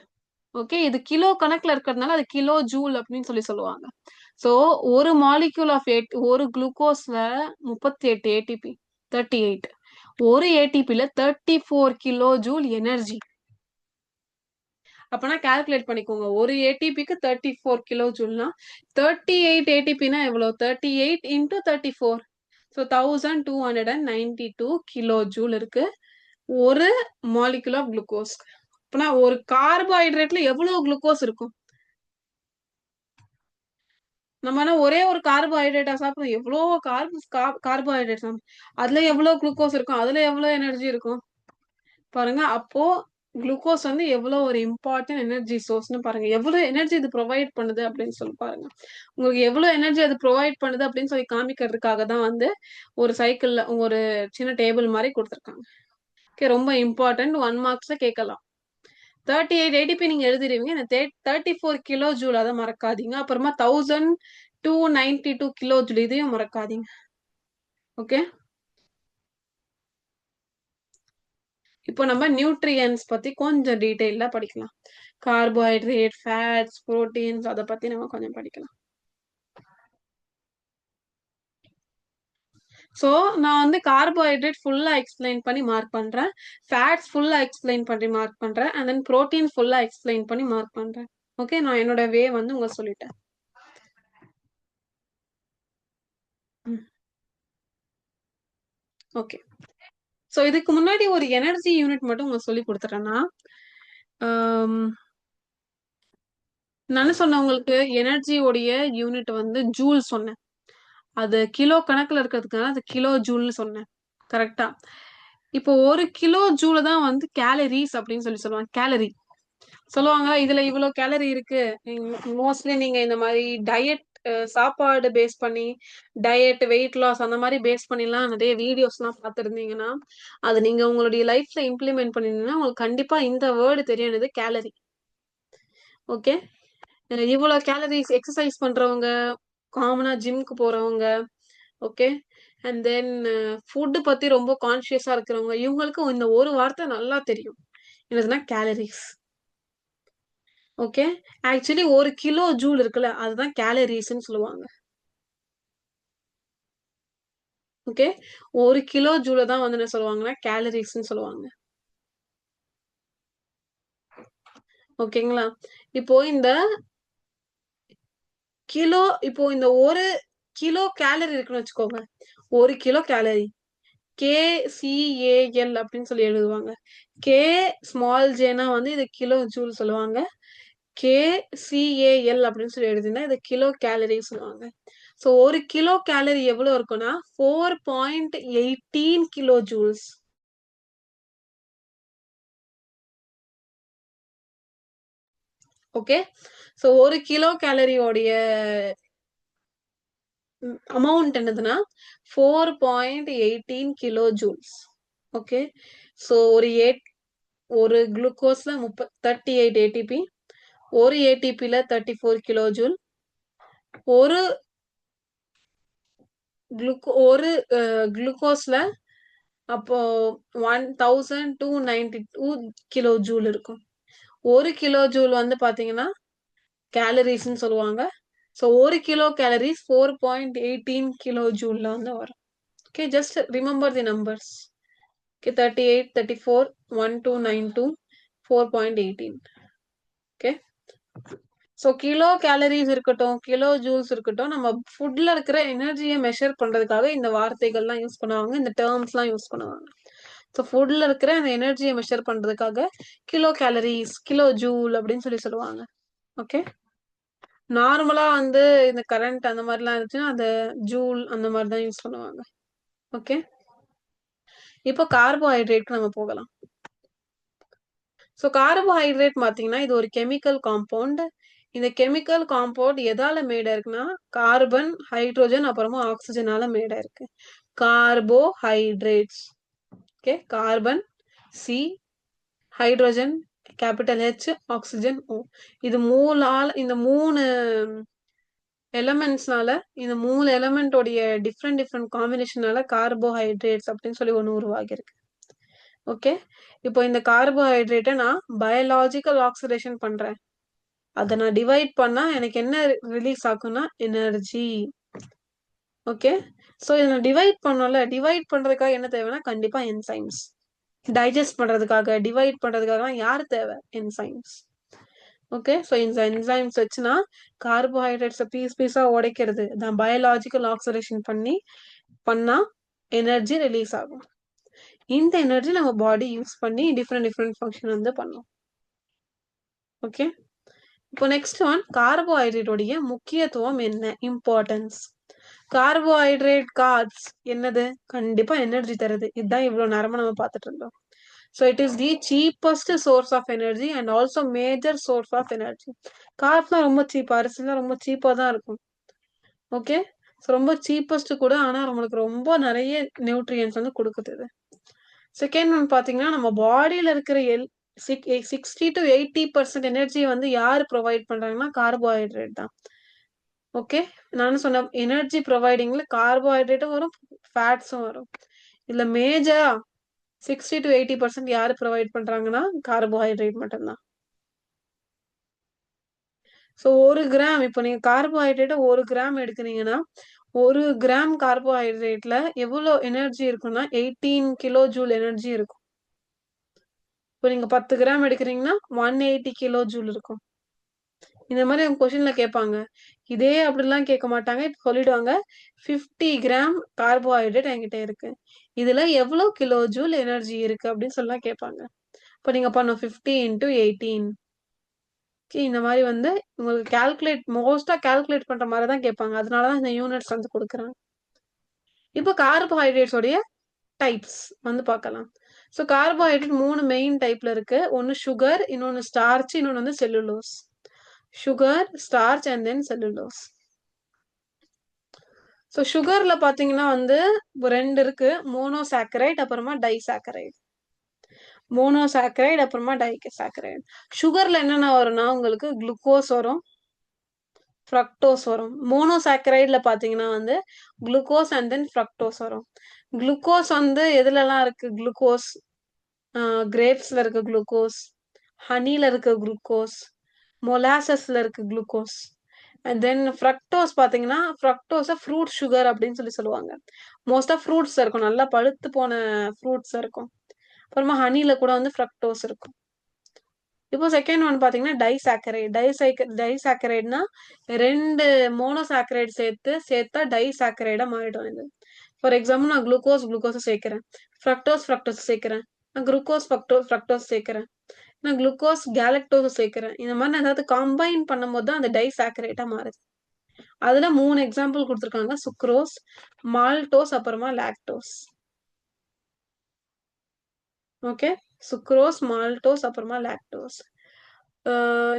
ஓகே, இது கிலோ கணக்குல இருக்கிறதுனால அது கிலோ ஜூல் அப்படின்னு சொல்லி சொல்லுவாங்க. சோ ஒரு மாலிக்யூல் ஆஃப் ஒரு குளுக்கோஸ்ல 38 ஏடிபி. 38 ஒரு ஏடிபில 34 கிலோ ஜூல் எனர்ஜி. அப்பனா கால்குலேட் பண்ணிக்கோங்க. ஒரு ஏடிபிக்கு 34 கிலோ ஜூல்னா 38 ஏடிபினா எவ்வளவு? 38 இன்டூ 34. ஸோ 1292 கிலோ ஜூல் இருக்கு ஒரு மாலிகுல் ஆஃப் குளுக்கோஸ். அப்பனா ஒரு கார்போஹைட்ரேட்ல எவ்வளவு குளுக்கோஸ் இருக்கும்? நம்ம ஒரே ஒரு கார்போஹைட்ரேட்டா சாப்பிடுறோம், எவ்வளவு கார்போஹைட்ரேட் அதுல எவ்வளவு குளுக்கோஸ் இருக்கும், அதுல எவ்வளவு எனர்ஜி இருக்கும் பாருங்க. அப்போ குளுக்கோஸ் வந்து எவ்வளவு ஒரு இம்பார்ட்டன்ட் எனர்ஜி சோர்ஸ்னு பாருங்க. எவ்வளவு எனர்ஜி இது ப்ரொவைட் பண்ணுது அப்படின்னு சொல்லி பாருங்க. உங்களுக்கு எவ்வளவு எனர்ஜி அது ப்ரொவைட் பண்ணுது அப்படின்னு சொல்லி காமிக்கிறதுக்காக தான் வந்து ஒரு சைக்கிள்ல ஒரு சின்ன டேபிள் மாதிரி கொடுத்துருக்காங்க. ஓகே, ரொம்ப இம்பார்ட்டன்ட். 1 மார்க்ஸ்ல கேட்கலாம். 38 ஏடிபி நீங்க எழுதிடுவீங்க. 34 கிலோ ஜூல் அதை மறக்காதீங்க. அப்புறமா 1292 கிலோ ஜூல் இதையும் மறக்காதீங்க. ஓகே, இப்போ நம்ம நியூட்ரியன்ஸ் பத்தி கொஞ்சம் டீடைலா படிக்கலாம். கார்போஹைட்ரேட், ஃபேட்ஸ், புரோட்டீன்ஸ் அதை பத்தி நம்ம கொஞ்சம் படிக்கலாம். ஸோ நான் வந்து கார்போஹைட்ரேட் ஃபுல்லா எக்ஸ்பிளைன் பண்ணி மார்க் பண்றேன். ஃபேட்ஸ் ஃபுல்லா எக்ஸ்பிளைன் பண்ணி மார்க் பண்றேன். அண்ட் தென் புரோட்டீன் ஃபுல்லா எக்ஸ்பிளைன் பண்ணி மார்க் பண்றேன். ஓகே, நான் என்னோட வே வந்து உங்களுக்கு சொல்லிட்டேன். ஓகே. ஸோ இதுக்கு முன்னாடி ஒரு எனர்ஜி யூனிட் மட்டும் உங்களுக்கு சொல்லி கொடுத்துட்டேன்னா, நான் சொன்னேன் உங்களுக்கு எனர்ஜியோடைய யூனிட் வந்து ஜூல் சொன்னேன். அது கிலோ கணக்குல இருக்கிறதுக்காக அது கிலோ ஜூல்னு சொன்னேன். கரெக்டா? இப்போ ஒரு கிலோ ஜூல தான் வந்து கேலரிஸ் அப்படின்னு சொல்லுவாங்க. கேலரி சொல்லுவாங்க. இதுல இவ்வளவு கேலரி இருக்கு. மோஸ்ட்லி நீங்க இந்த மாதிரி டயட் சாப்பாடு பேஸ் பண்ணி டயட் வெயிட் லாஸ் அந்த மாதிரி பேஸ் பண்ணிலாம் நிறைய வீடியோஸ் எல்லாம் பார்த்துருந்தீங்கன்னா அது நீங்க உங்களுடைய லைஃப்ல இம்ப்ளிமெண்ட் பண்ணிருந்தீங்கன்னா உங்களுக்கு கண்டிப்பா இந்த வேர்டு தெரியானது கேலரி. ஓகே, இவ்வளவு கேலரிஸ் எக்ஸசைஸ் பண்றவங்க, காமனா ஜிம்க்கு போறவங்க, ஓகே, அண்ட் தென் ஃபுட் பத்தி ரொம்ப கான்சியஸா இருக்கிறவங்க, இவங்களுக்கு இந்த ஒரு வார்த்தை நல்லா தெரியும். என்னதுன்னா கேலரிஸ். ஓகே, ஆக்சுவலி ஒரு கிலோ ஜூல் இருக்குல்ல அதுதான் கேலரிஸ்ன்னு சொல்லுவாங்க. ஓகே, ஒரு கிலோ ஜூல தான் வந்து என்ன சொல்லுவாங்கன்னா கேலரிஸ்ன்னு சொல்லுவாங்க. ஓகேங்களா? இப்போ இந்த கிலோ, இப்போ இந்த ஒரு கிலோ கேலரி இருக்குன்னு வச்சுக்கோங்க. ஒரு கிலோ கேலரி KCAL அப்படின்னு சொல்லி எழுதுவாங்க. கே ஸ்மால் ஜேனா வந்து இது கிலோ ஜூல் சொல்லுவாங்க. KCAL அப்படின்னு சொல்லி எழுதினா இது கிலோ கேலரி சொல்லுவாங்க. ஸோ ஒரு கிலோ கேலரி எவ்வளவு இருக்குன்னா 4.18 கிலோ ஜூல்ஸ். ஓகே, ஸோ ஒரு கிலோ கேலரியோடைய அமௌண்ட் என்னதுன்னா 4.18 கிலோ ஜூல்ஸ். ஓகே, ஸோ ஒரு குளுக்கோஸ்ல 38 ஏடிபி, ஒரு ஏடிபில 34 கிலோ ஜூல், ஒரு ஒரு குளுக்கோஸ்ல அப்போ 1292 கிலோ ஜூல் இருக்கும். ஒரு கிலோ ஜூல் வந்து பாத்தீங்கன்னா கேலரிஸ்ன்னு சொல்லுவாங்க. ஸோ ஒரு கிலோ கேலரிஸ் 4.18 கிலோ ஜூல்ல வந்து வரும். Okay, just remember the numbers. Okay, 38, 34, 1292, 4.18. Okay, so kilo calories இருக்கட்டும், கிலோ ஜூல்ஸ் இருக்கட்டும், நம்ம ஃபுட்ல இருக்கிற எனர்ஜியை மெஷர் பண்றதுக்காக இந்த வார்த்தைகள்லாம் யூஸ் பண்ணுவாங்க, இந்த டேர்ம்ஸ்லாம் யூஸ் பண்ணுவாங்க. ஸோ ஃபுட்ல இருக்கிற அந்த எனர்ஜியை மெஷர் பண்றதுக்காக கிலோ கேலரிஸ், கிலோ ஜூல் அப்படின்னு சொல்லுவாங்க. ஓகே, நார்மலா வந்து இந்த கரண்ட் அந்த மாதிரிலாம் இருந்துச்சுன்னா அந்த ஜூல் அந்த மாதிரி தான் யூஸ் பண்ணுவாங்க. ஓகே, இப்போ கார்போஹைட்ரேட்க்கு நம்ம போகலாம். ஸோ கார்போஹைட்ரேட் பார்த்தீங்கன்னா இது ஒரு கெமிக்கல் காம்பவுண்ட். இந்த கெமிக்கல் காம்பவுண்ட் எதால மேடா இருக்குன்னா கார்பன், ஹைட்ரோஜன் அப்புறமா ஆக்சிஜனால மேடா இருக்கு. Carbohydrates. Okay, carbon C, hydrogen capital H, oxygen O. இது இந்த மூணு எலமெண்ட்ஸ்னால, இந்த மூணு எலமெண்டோடைய டிஃப்ரெண்ட் டிஃப்ரெண்ட் காம்பினேஷனால கார்போஹைட்ரேட்ஸ் அப்படின்னு சொல்லி ஒன்று உருவாகி இருக்கு. ஓகே, இப்போ இந்த கார்போஹைட்ரேட்டை நான் பயாலாஜிக்கல் ஆக்சிடேஷன் பண்றேன். அதை நான் டிவைட் பண்ணா எனக்கு என்ன ரிலீஸ் ஆகும்னா எனர்ஜி. ஓகே, ஸோ இதை நான் டிவைட் பண்ணல. டிவைட் பண்றதுக்காக என்ன தேவைன்னா கண்டிப்பா என்சைம்ஸ். டைஜஸ்ட் பண்றதுக்காக, டிவைட் பண்றதுக்காக யார் தேவை? என்சைம்ஸ். ஓகே, ஸோ இந்த என்சைம்ஸ் வச்சுனா கார்போஹைட்ரேட்ஸை பீஸ் பீஸா உடைக்கிறது தான் பயாலாஜிக்கல் ஆக்சிடேஷன் பண்ணா எனர்ஜி ரிலீஸ் ஆகும். இந்த எனர்ஜி நம்ம பாடி யூஸ் பண்ணி டிஃப்ரெண்ட் டிஃப்ரெண்ட் ஃபங்க்ஷன் வந்து பண்ணும். ஓகே, இப்போ நெக்ஸ்ட் ஒன் கார்போஹைட்ரேட்டோடைய முக்கியத்துவம் என்ன, இம்பார்ட்டன்ஸ். கார்போஹைட்ரேட் கார்ப்ஸ் என்னது? கண்டிப்பா எனர்ஜி தருது. இதுதான் இவ்வளவு நேரமா நம்ம பார்த்துட்டு இருந்தோம். So it is the cheapest source of energy and also major source of energy. கார்ப்ஸ்லாம் ரொம்ப சீப், அரிசிலாம் ரொம்ப சீப்பா தான் இருக்கும். ஓகே, ரொம்ப சீப்பஸ்ட் கூட, ஆனா நம்மளுக்கு ரொம்ப நிறைய நியூட்ரியன்ஸ் வந்து கொடுக்குது. செகண்ட் ஒன் பாத்தீங்கன்னா நம்ம பாடியில இருக்கிற 60 to 80% எனர்ஜி வந்து யார் ப்ரொவைட் பண்றாங்கன்னா கார்போஹைட்ரேட் தான். ஓகே, நான் சொன்ன எனர்ஜி ப்ரொவைடிங்ல கார்போஹைட்ரேட்டும் வரும், ஃபேட்ஸும் வரும். இதுல மேஜரா 60 to 80% யாரு ப்ரொவைட் பண்றாங்கன்னா கார்போஹைட்ரேட் மட்டும்தான். ஸோ 1 கிராம், இப்போ நீங்க கார்போஹைட்ரேட்டை 1 கிராம் எடுக்கிறீங்கன்னா 1 கிராம் கார்போஹைட்ரேட்ல எவ்வளோ எனர்ஜி இருக்கும்னா 18 கிலோ ஜூல் எனர்ஜி இருக்கும். இப்போ நீங்க 10 கிராம் எடுக்கிறீங்கன்னா 180 கிலோ ஜூல் இருக்கும். இந்த மாதிரி கொஸ்டின்ல கேட்பாங்க. இதே அப்படிலாம் கேட்க மாட்டாங்க. இப்ப சொல்லிடுவாங்க 50 கிராம் கார்போஹைட்ரேட் என்கிட்ட இருக்கு. இதுல எவ்வளோ கிலோ ஜூல் எனர்ஜி இருக்கு அப்படின்னு சொல்லலாம் கேட்பாங்க. இப்போ நீங்க பண்ணும் 50 இன்டூ 18. இந்த மாதிரி வந்து உங்களுக்கு மோஸ்டா கால்குலேட் பண்ற மாதிரி தான் கேட்பாங்க. அதனாலதான் இந்த யூனிட்ஸ் வந்து கொடுக்குறேன். இப்போ கார்போஹைட்ரேட்ஸ் உடைய டைப்ஸ் வந்து பார்க்கலாம். ஸோ கார்போஹைட்ரேட் 3 மெயின் டைப்ல இருக்கு. ஒன்னு சுகர், இன்னொன்னு ஸ்டார்ச், இன்னொன்னு வந்து cellulose. Sugar, starch and then cellulose. So சுகர்ல பாத்தீங்கன்னா வந்து 2 இருக்கு. மோனோசாக்கரைட் அப்புறமா டைசாக்கரைட். மோனோசாக்கரைட் அப்புறமா டைசாக்கரைட். சுகர்ல என்னென்ன வரும்னா உங்களுக்கு குளுக்கோஸ் வரும், ஃப்ரக்டோஸ் வரும். மோனோசாக்கரைட்ல பாத்தீங்கன்னா வந்து குளுக்கோஸ் அண்ட் தென் ஃப்ரக்டோஸ் வரும். குளுக்கோஸ் வந்து எதுலலாம் இருக்கு? குளுக்கோஸ் கிரேப்ஸ்ல இருக்க குளுக்கோஸ், ஹனில இருக்க குளுக்கோஸ், மொலாசஸ்ல இருக்க குளுக்கோஸ். அண்ட் தென் ஃப்ரக்டோஸ் பாத்தீங்கன்னா ஃப்ரக்டோஸ ஃப்ரூட் சுகர் அப்படின்னு சொல்லுவாங்க. மோஸ்டா ஃப்ரூட்ஸ் இருக்கும், நல்லா பழுத்து போன ஃப்ரூட்ஸ் இருக்கும். அப்புறமா ஹனில கூட வந்து ஃப்ரக்டோஸ் இருக்கும். இப்போ செகண்ட் ஒன் பாத்தீங்கன்னா டைசாக்கரைட். டைசாக்கரைட்னா 2 மோனோசாக்கரைட் சேர்த்தா டைசாக்கரைடா மாறிடும் இது. ஃபார் எக்ஸாம்பிள் நான் குளுக்கோஸ் சேர்க்கிறேன், ஃப்ரக்டோஸ் சேர்க்கிறேன், நான் ஃப்ரக்டோஸ் சேர்க்கிறேன், நான் குளுக்கோஸ் கேலக்டோஸ் சேர்க்கிறேன். இந்த மாதிரி நான் ஏதாவது கம்பைன் பண்ணும்போது தான் அந்த டைசாக்கரைட்டா மாறுது. அதுல 3 எக்ஸாம்பிள் கொடுத்துருக்காங்க. சுக்ரோஸ், மால்டோஸ், அப்புறமா லாக்டோஸ். ஓகே, சுக்ரோஸ், மால்டோஸ், அப்புறமா லாக்டோஸ்.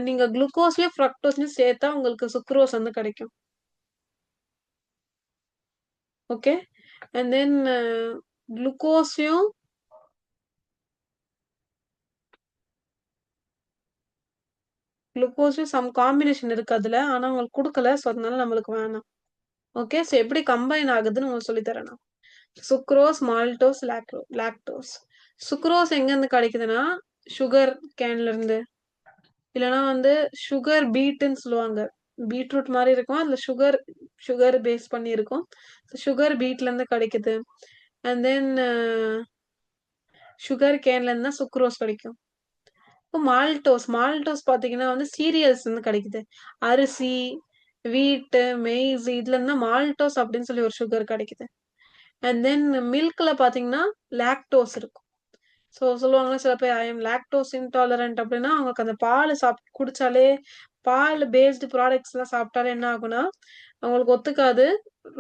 நீங்க குளுக்கோஸ்லயும் ஃப்ரக்டோஸ்லயும் சேர்த்தா உங்களுக்கு சுக்ரோஸ் வந்து கிடைக்கும். ஓகே, அண்ட் தென் குளுக்கோஸையும் சம் காம்பினேஷன் இருக்கு அதுல, ஆனா உங்களுக்கு கொடுக்கல. ஸோ அதனால நம்மளுக்கு வேணாம். ஓகே, ஸோ எப்படி கம்பைன் ஆகுதுன்னு உங்களுக்கு சொல்லி தரேன் நான். Sucrose, maltose, lactose. சுக்ரோஸ் எங்க இருந்து கிடைக்குதுன்னா சுகர் கேன்ல இருந்து, இல்லைன்னா வந்து சுகர் பீட்ன்னு சொல்லுவாங்க. பீட்ரூட் மாதிரி இருக்கும், அதுல சுகர் பேஸ் பண்ணி இருக்கும். சுகர் பீட்ல இருந்து கிடைக்குது. அண்ட் தென் சுகர் கேன்ல இருந்து தான் சுக்ரோஸ் கிடைக்கும். இப்போ மால்டோஸ் பாத்தீங்கன்னா வந்து சீரியல்ஸ் வந்து கிடைக்குது. அரிசி, வீட்டு, மெய்ஸ், இதுல இருந்து மால்டோஸ் அப்படின்னு சொல்லி ஒரு சுகர் கிடைக்குது. அண்ட் தென் மில்க்ல பாத்தீங்கன்னா லாக்டோஸ் இருக்கும். ஸோ சொல்லுவாங்க சில பேர் ஐ எம் லாக்டோஸ் இன்டாலரண்ட் அப்படின்னா அவங்களுக்கு அந்த பால் குடிச்சாலே, பால் பேஸ்டு ப்ராடக்ட்ஸ் எல்லாம் சாப்பிட்டாலே என்ன ஆகும்னா அவங்களுக்கு ஒத்துக்காது.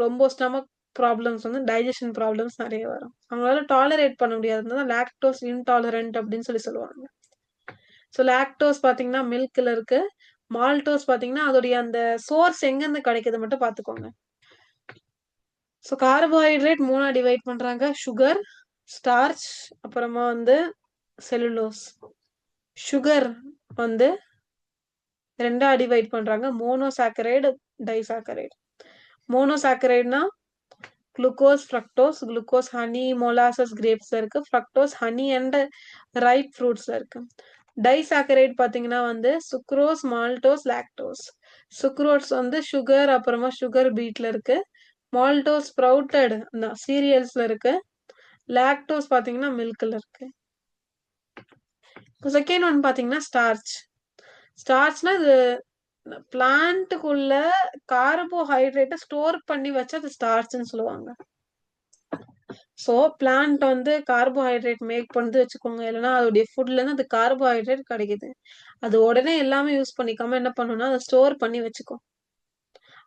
ரொம்ப ஸ்டமக் ப்ராப்ளம்ஸ் வந்து டைஜஷன் ப்ராப்ளம்ஸ் நிறைய வரும். அவங்களால டாலரேட் பண்ண முடியாது, லாக்டோஸ் இன்டாலரண்ட் அப்படின்னு சொல்லுவாங்க. ஸோ லாக்டோஸ் பாத்தீங்கன்னா மில்க்ல இருக்கு. மால்டோஸ் பாத்தீங்கன்னா அதோடைய அந்த சோர்ஸ் எங்க இருந்து கிடைக்குது மட்டும் பாத்துக்கோங்க. ஸோ கார்போஹைட்ரேட் 3ஆ டிவைட் பண்றாங்க. சுகர், ஸ்டார்ச், அப்புறமா வந்து செல்லுலோஸ். சுகர் வந்து 2ஆ டிவைட் பண்றாங்க. Monosaccharide, disaccharide. மோனோசாக்கரைடுனா குளுக்கோஸ், குளுக்கோஸ் ஹனி, மொலாசஸ் கிரேப்ஸ்ல இருக்கு. ஃப்ரக்டோஸ் ஹனி அண்ட் ரைப் ஃப்ரூட்ஸ்ல இருக்கு. டைசாக்கரைட் பாத்தீங்கன்னா வந்து சுக்ரோஸ், மால்டோஸ், லாக்டோஸ். சுக்ரோஸ் வந்து சுகர், அப்புறமா சுகர் பீட்ல இருக்கு. மால்டோஸ் ஸ்ப்ரவுட்டட் சீரியல்ஸ்ல இருக்கு. லாக்டோஸ் பாத்தீங்கன்னா மில்க்ல இருக்கு. செகண்ட் ஒன் பாத்தீங்கன்னா ஸ்டார்ச். ஸ்டார்ச்னா இது பிளான்ட்டுக்குள்ள கார்போஹைட்ரேட்டை ஸ்டோர் பண்ணி வச்சு அது ஸ்டார்ச்னு சொல்லுவாங்க. ஸோ பிளான்ட் வந்து கார்போஹைட்ரேட் மேக் பண்ணது வச்சுக்கோங்க, இல்லைன்னா அதோடைய ஃபுட்ல இருந்து அது கார்போஹைட்ரேட் கிடைக்குது. அது உடனே எல்லாமே யூஸ் பண்ணிக்காம என்ன பண்ணும்னா அதை ஸ்டோர் பண்ணி வச்சுக்கும்.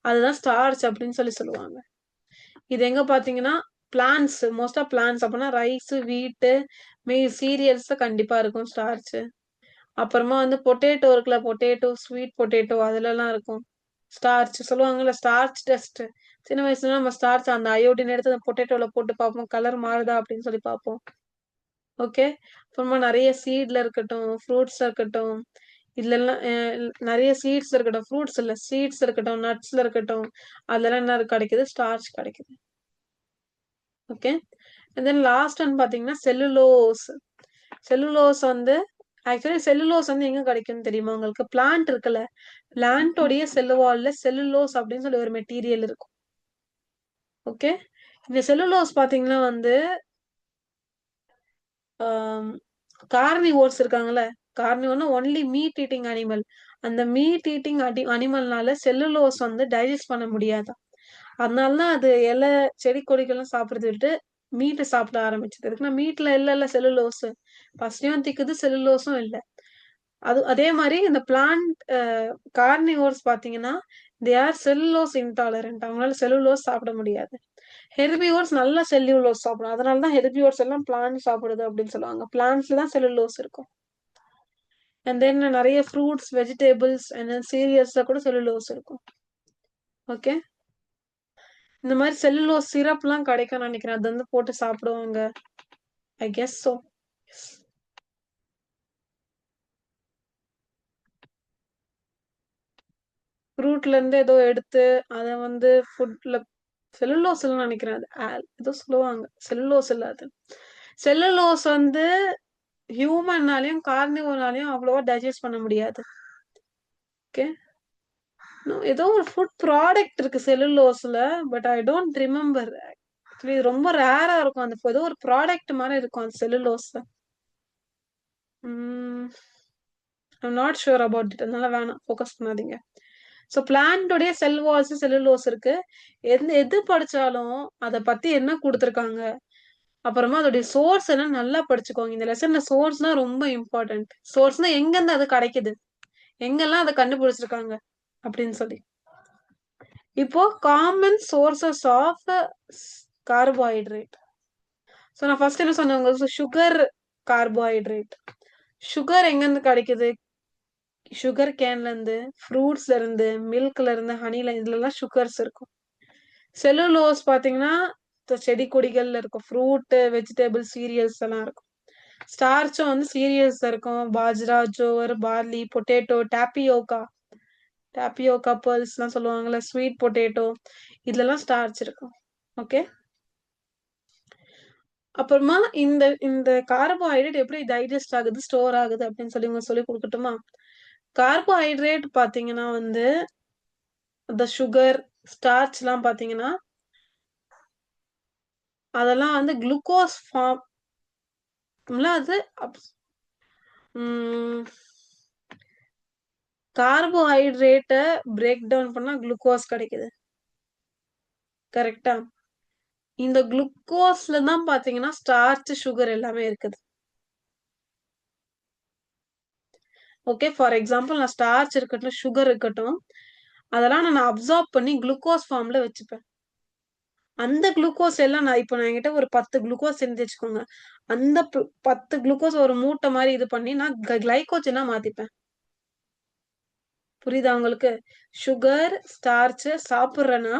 அதுதான் ஸ்டார்ச் அப்படின்னு சொல்லுவாங்க. இது எங்க பாத்தீங்கன்னா மோஸ்டா பிளான்ஸ் அப்படின்னா ரைஸ், வீட்டு, சீரியல்ஸ் கண்டிப்பா இருக்கும் ஸ்டார்ச். அப்புறமா வந்து பொட்டேட்டோ இருக்குல்ல, ஸ்வீட் பொட்டேட்டோ அதுலலாம் இருக்கும் ஸ்டார்ச். சொல்லுவாங்கல்ல ஸ்டார்ச் டெஸ்ட். சின்ன வயசுல நம்ம ஸ்டார்ச் அந்த அயோடின் எடுத்து அந்த பொட்டேட்டோல போட்டு பார்ப்போம், கலர் மாறுதா அப்படின்னு சொல்லி பார்ப்போம். ஓகே, அப்புறமா நிறைய சீட்ல இருக்கட்டும், ஃப்ரூட்ஸ்ல இருக்கட்டும், இதுல எல்லாம் நிறைய சீட்ஸ் இருக்கட்டும், ஃப்ரூட்ஸ் இல்ல சீட்ஸ் இருக்கட்டும், நட்ஸ்ல இருக்கட்டும், அதுல என்ன கிடைக்குது? ஸ்டார்ச் கிடைக்குது. Okay, and then last one பாத்தீங்கன்னா செல்லுலோஸ். செல்லுலோஸ் வந்து ஆக்சுவலி செல்லுலோஸ் வந்து எங்க கிடைக்கும்னு தெரியுமா உங்களுக்கு? பிளான்ட் இருக்குல்ல, பிளான்டோடைய செல்லுவால்ல செல்லுலோஸ் அப்படின்னு சொல்லி ஒரு மெட்டீரியல் இருக்கும். ஓகே. இந்த செல்லுலோஸ் பாத்தீங்கன்னா வந்து கார்னிவோர்ஸ் இருக்காங்கல்ல, கார்னிவோர்னா ஒன்லி மீட் ஈட்டிங் அனிமல். அந்த மீட் ஈட்டிங் அனிமல்னால செல்லுலோஸ் வந்து டைஜஸ்ட் பண்ண முடியாதாம். அதனால தான் அது இலை, செடி கொடிகள்லாம் சாப்பிடுறத விட்டு மீட் சாப்பிட ஆரம்பிச்சது. எதுக்குன்னா மீட்ல இல்லல்ல செல்லுலோஸ். பசியும் திக்குது, செல்லுலோஸும் இல்ல. அதே மாரி இந்த பிளான்ட் கார்னிவோர்ஸ் பார்த்தீங்கன்னா, தே ஆர் செல்லுலோஸ் இன்டாலரன்ட். அவங்களால செல்லுலோஸ் சாப்பிட முடியாது. ஹெர்பிவோர்ஸ் நல்லா செல்லுலோஸ் சாப்பிடும். அதனால தான் ஹெர்பிவோர்ஸ் எல்லாம் பிளான்ட் சாப்பிடுது அப்படின்னு சொல்லுவாங்க. பிளான்ட்ஸ்ல தான் செல்லுலோஸ் இருக்கும். அண்ட் தென் நெறைய ஃப்ரூட்ஸ், வெஜிடபிள்ஸ் அண்ட் தென் சீரியல்ஸ்ல கூட செல்லுலோஸ் இருக்கும். ஓகே. இந்த மாரி செல்லுலோஸ் சிரப்லாம் கிடைக்கும்னு நெனைக்கிறேன். அது வந்து போட்டு சாப்பிடுவாங்க. I guess so. ஃப்ரூட்ல இருந்து ஏதோ எடுத்து அத வந்து ஃபுட்ல செல்லுலோஸ்ன்னு நெனைக்கிறேன் அது. ஏதோ சொல்லுவாங்க. செல்லுலோஸ் இல்ல அது. செல்லுலோஸ் வந்து ஹியூமன்னாலயும், கார்னிவோர்னாலயும் அவ்வளவா டைஜஸ்ட் பண்ண முடியாது. ஓகே. ஏதோ ஒரு ஃபுட் ப்ராடக்ட் இருக்கு செல்லுலோஸ்ல. But I don't remember. Actually இது ரொம்ப ரேரா இருக்கும். அந்த ஏதோ ஒரு ப்ராடக்ட் மாரி இருக்கும் அந்த செல்லுலோஸ்ல. ம். I'm not sure about it. அதனால வேணாம். ஃபோக்கஸ் பண்ணாதீங்க. ஸோ பிளான்ட்டோடைய செல் வால்ஸ், செல்லுலோஸ் இருக்கு. எது படிச்சாலும் அத பத்தி என்ன குடுத்துருக்காங்க, அப்புறமா அதோடைய சோர்ஸ் என்னன்னு நல்லா படிச்சுக்கோங்க. இந்த லெசன்ல சோர்ஸ் தான் ரொம்ப இம்பார்ட்டன்ட். சோர்ஸ்னா எங்கருந்து அது கிடைக்குது? எங்கெல்லாம் அத கண்டுபிடிச்சிருக்காங்க? அப்படின்னு சொல்லி. இப்போ common sources of carbohydrate. So நான் ஃபர்ஸ்ட் என்ன சொன்னேன் உங்களுக்கு? Sugar carbohydrate. சுகர் எங்கேருந்து கிடைக்குது? சுகர் கேன்ல இருந்து, ஃப்ரூட்ஸ்ல இருந்து, மில்க்ல இருந்து, ஹனில இதுலலாம் சுகர்ஸ் இருக்கும். செல்லுலோஸ் பார்த்தீங்கன்னா, செடி கொடிகள்ல இருக்கும். ஃப்ரூட், வெஜிடபிள், சீரியல்ஸ் எல்லாம் இருக்கும். ஸ்டார்ச்சும் வந்து சீரியல்ஸ்ல இருக்கும். பாஜ்ரா, ஜோவர், பார்லி, பொட்டேட்டோ, டாப்பியோகா, டாப்பியோகா பெர்ல்ஸ்லாம் சொல்லுவாங்கல்ல, ஸ்வீட் பொட்டேட்டோ இதுலலாம் ஸ்டார்ச் இருக்கும். ஓகே. அப்புறமா இந்த இந்த கார்போஹைட்ரேட் எப்படி டைஜஸ்ட் ஆகுது, ஸ்டோர் ஆகுது அப்படின்னு சொல்லி உங்களுக்கு சொல்லிக் குடுக்கட்டுமா? கார்போஹைட்ரேட் பார்த்தீங்கன்னா வந்து, இந்த சுகர், ஸ்டார்ச்லாம் பார்த்தீங்கன்னா, அதெல்லாம் வந்து குளுக்கோஸ் ஃபார்ம்ல அது ம் கார்போஹைட்ரேட்ட பிரேக் டவுன் பண்ணா குளுக்கோஸ் கிடைக்குது. கரெக்ட்டா? இந்த குளுக்கோஸ்ல தான் பார்த்தீங்கன்னா, ஸ்டார்ச், சுகர் எல்லாமே இருக்குது. ஓகே. ஃபார் எக்ஸாம்பிள் நான் ஸ்டார்ச் இருக்கட்டும், சுகர் இருக்கட்டும், அதெல்லாம் நான் அப்சார்ப் பண்ணி குளுக்கோஸ் ஃபார்ம்ல வச்சுப்பேன். அந்த குளுக்கோஸ் எல்லாம் நான் என்கிட்ட ஒரு 10 குளுக்கோஸ் இருந்துச்சு வச்சுக்கோங்க. அந்த 10 குளுக்கோஸ் ஒரு மூட்டை மாரி இது பண்ணி நான் கிளைகோஜனா மாத்திப்பேன். புரியுதா உங்களுக்கு? சுகர், ஸ்டார்ச் சாப்பிடுறேன்னா,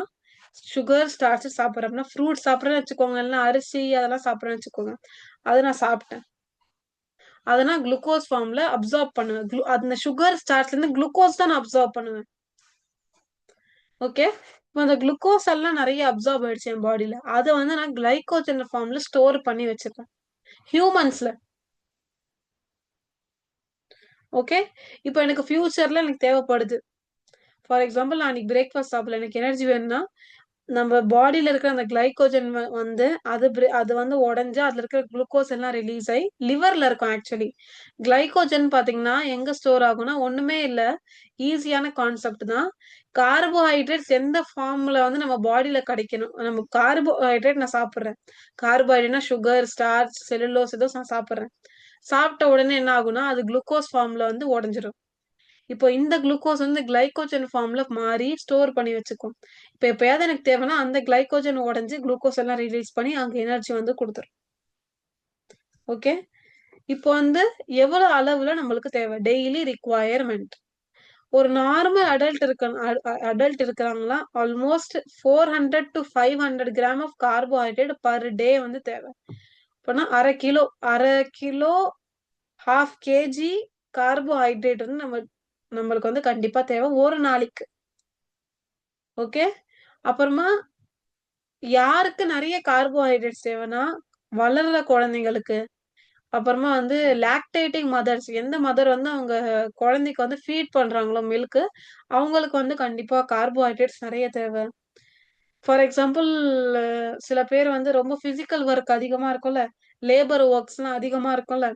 சுகர், ஸ்டார்ச் சாப்பிடுறேன். ஃப்ரூட் சாப்பிடுறேன்னு வச்சுக்கோங்க. இல்லன்னா அரிசி அதெல்லாம் சாப்பிடுறேன்னு வச்சுக்கோங்க. அத நான் சாப்பிட்டேன். அத நான் குளுக்கோஸ் ஃபார்ம்ல அப்சார்ப் பண்ணுவேன். அந்த சுகர், ஸ்டார்ச்லேருந்து குளுக்கோஸ் தான் நான் அப்சார்ப் பண்ணுவேன். ஓகே. இப்ப அந்த குளுக்கோஸ் எல்லாம் நெறைய அப்சார்ப் ஆயிடுச்சு என் பாடில. அத வந்து நான் கிளைகோஜன் ஃபார்ம்ல ஸ்டோர் பண்ணி வச்சுப்பேன். ஹியூமன்ஸ்ல. ஓகே. இப்ப எனக்கு ஃபியூச்சர்ல எனக்கு தேவைப்படுது. ஃபார் எக்ஸாம்பிள் நான் அன்னைக்கு பிரேக்ஃபாஸ்ட் சாப்பிடல. எனக்கு எனர்ஜி வேணும்னா, நம்ம பாடில இருக்கிற அந்த கிளைகோஜன் வந்து அது வந்து உடைஞ்சு அதுல இருக்கிற குளுக்கோஸ் எல்லாம் ரிலீஸ் ஆயி லிவர்ல இருக்கும் ஆக்சுவலி. கிளைகோஜன் பார்த்தீங்கன்னா, எங்க ஸ்டோர் ஆகும்னா, ஒண்ணுமே இல்ல. ஈஸியான கான்செப்ட் தான். கார்போஹைட்ரேட்ஸ் எந்த ஃபார்ம்ல வந்து நம்ம பாடில கிடைக்கணும். நம்ம கார்போஹைட்ரேட் நான் சாப்பிடுறேன். கார்போஹைட்ரேட்னா சுகர், ஸ்டார்ச், செல்லுலோஸ் ஏதோ நான் சாப்பிடுறேன். சாப்பிட்ட உடனே என்ன ஆகும்னா, அது குளுக்கோஸ் ஃபார்ம்ல வந்து உடைஞ்சிரும். இப்போ இந்த குளுக்கோஸ் வந்து கிளைகோஜன் ஃபார்ம்ல மாறி ஸ்டோர் பண்ணி வச்சுக்கும். இப்ப எப்பயாவது எனக்கு தேவைன்னா, அந்த கிளைகோஜன் உடைஞ்சு குளுக்கோஸ் எல்லாம் ரிலீஸ் பண்ணி அங்க எனர்ஜி வந்து குடுத்துரும். ஓகே. இப்போ வந்து எவ்வளவு அளவுல நம்மளுக்கு தேவை? Daily requirement. ஒரு நார்மல் அடல்ட் இருக்கிறாங்களா, almost 400 to 500 gram of carbohydrate per day வந்து தேவை. அப்பன்னா 1/2 கிலோ, 1/2 கேஜி கார்போஹைட்ரேட் வந்து நம்மளுக்கு வந்து கண்டிப்பா தேவை ஒரு நாளைக்கு. ஓகே. அப்புறமா யாருக்கு நெறைய கார்போஹைட்ரேட்ஸ் தேவைன்னா, வளர்ற குழந்தைங்களுக்கு. அப்புறமா வந்து லாக்டேட்டிங் மதர்ஸ் எந்த மதர் வந்து அவங்க குழந்தைக்கு வந்து ஃபீட் பண்றாங்களோ மில்க், அவங்களுக்கு வந்து கண்டிப்பா கார்போஹைட்ரேட்ஸ் நெறைய தேவை. ஃபார் எக்ஸாம்பிள் சில பேர் வந்து ரொம்ப பிசிக்கல் ஒர்க் அதிகமா இருக்கும்ல, லேபர் ஒர்க்ஸ்லாம் அதிகமா இருக்கும்ல,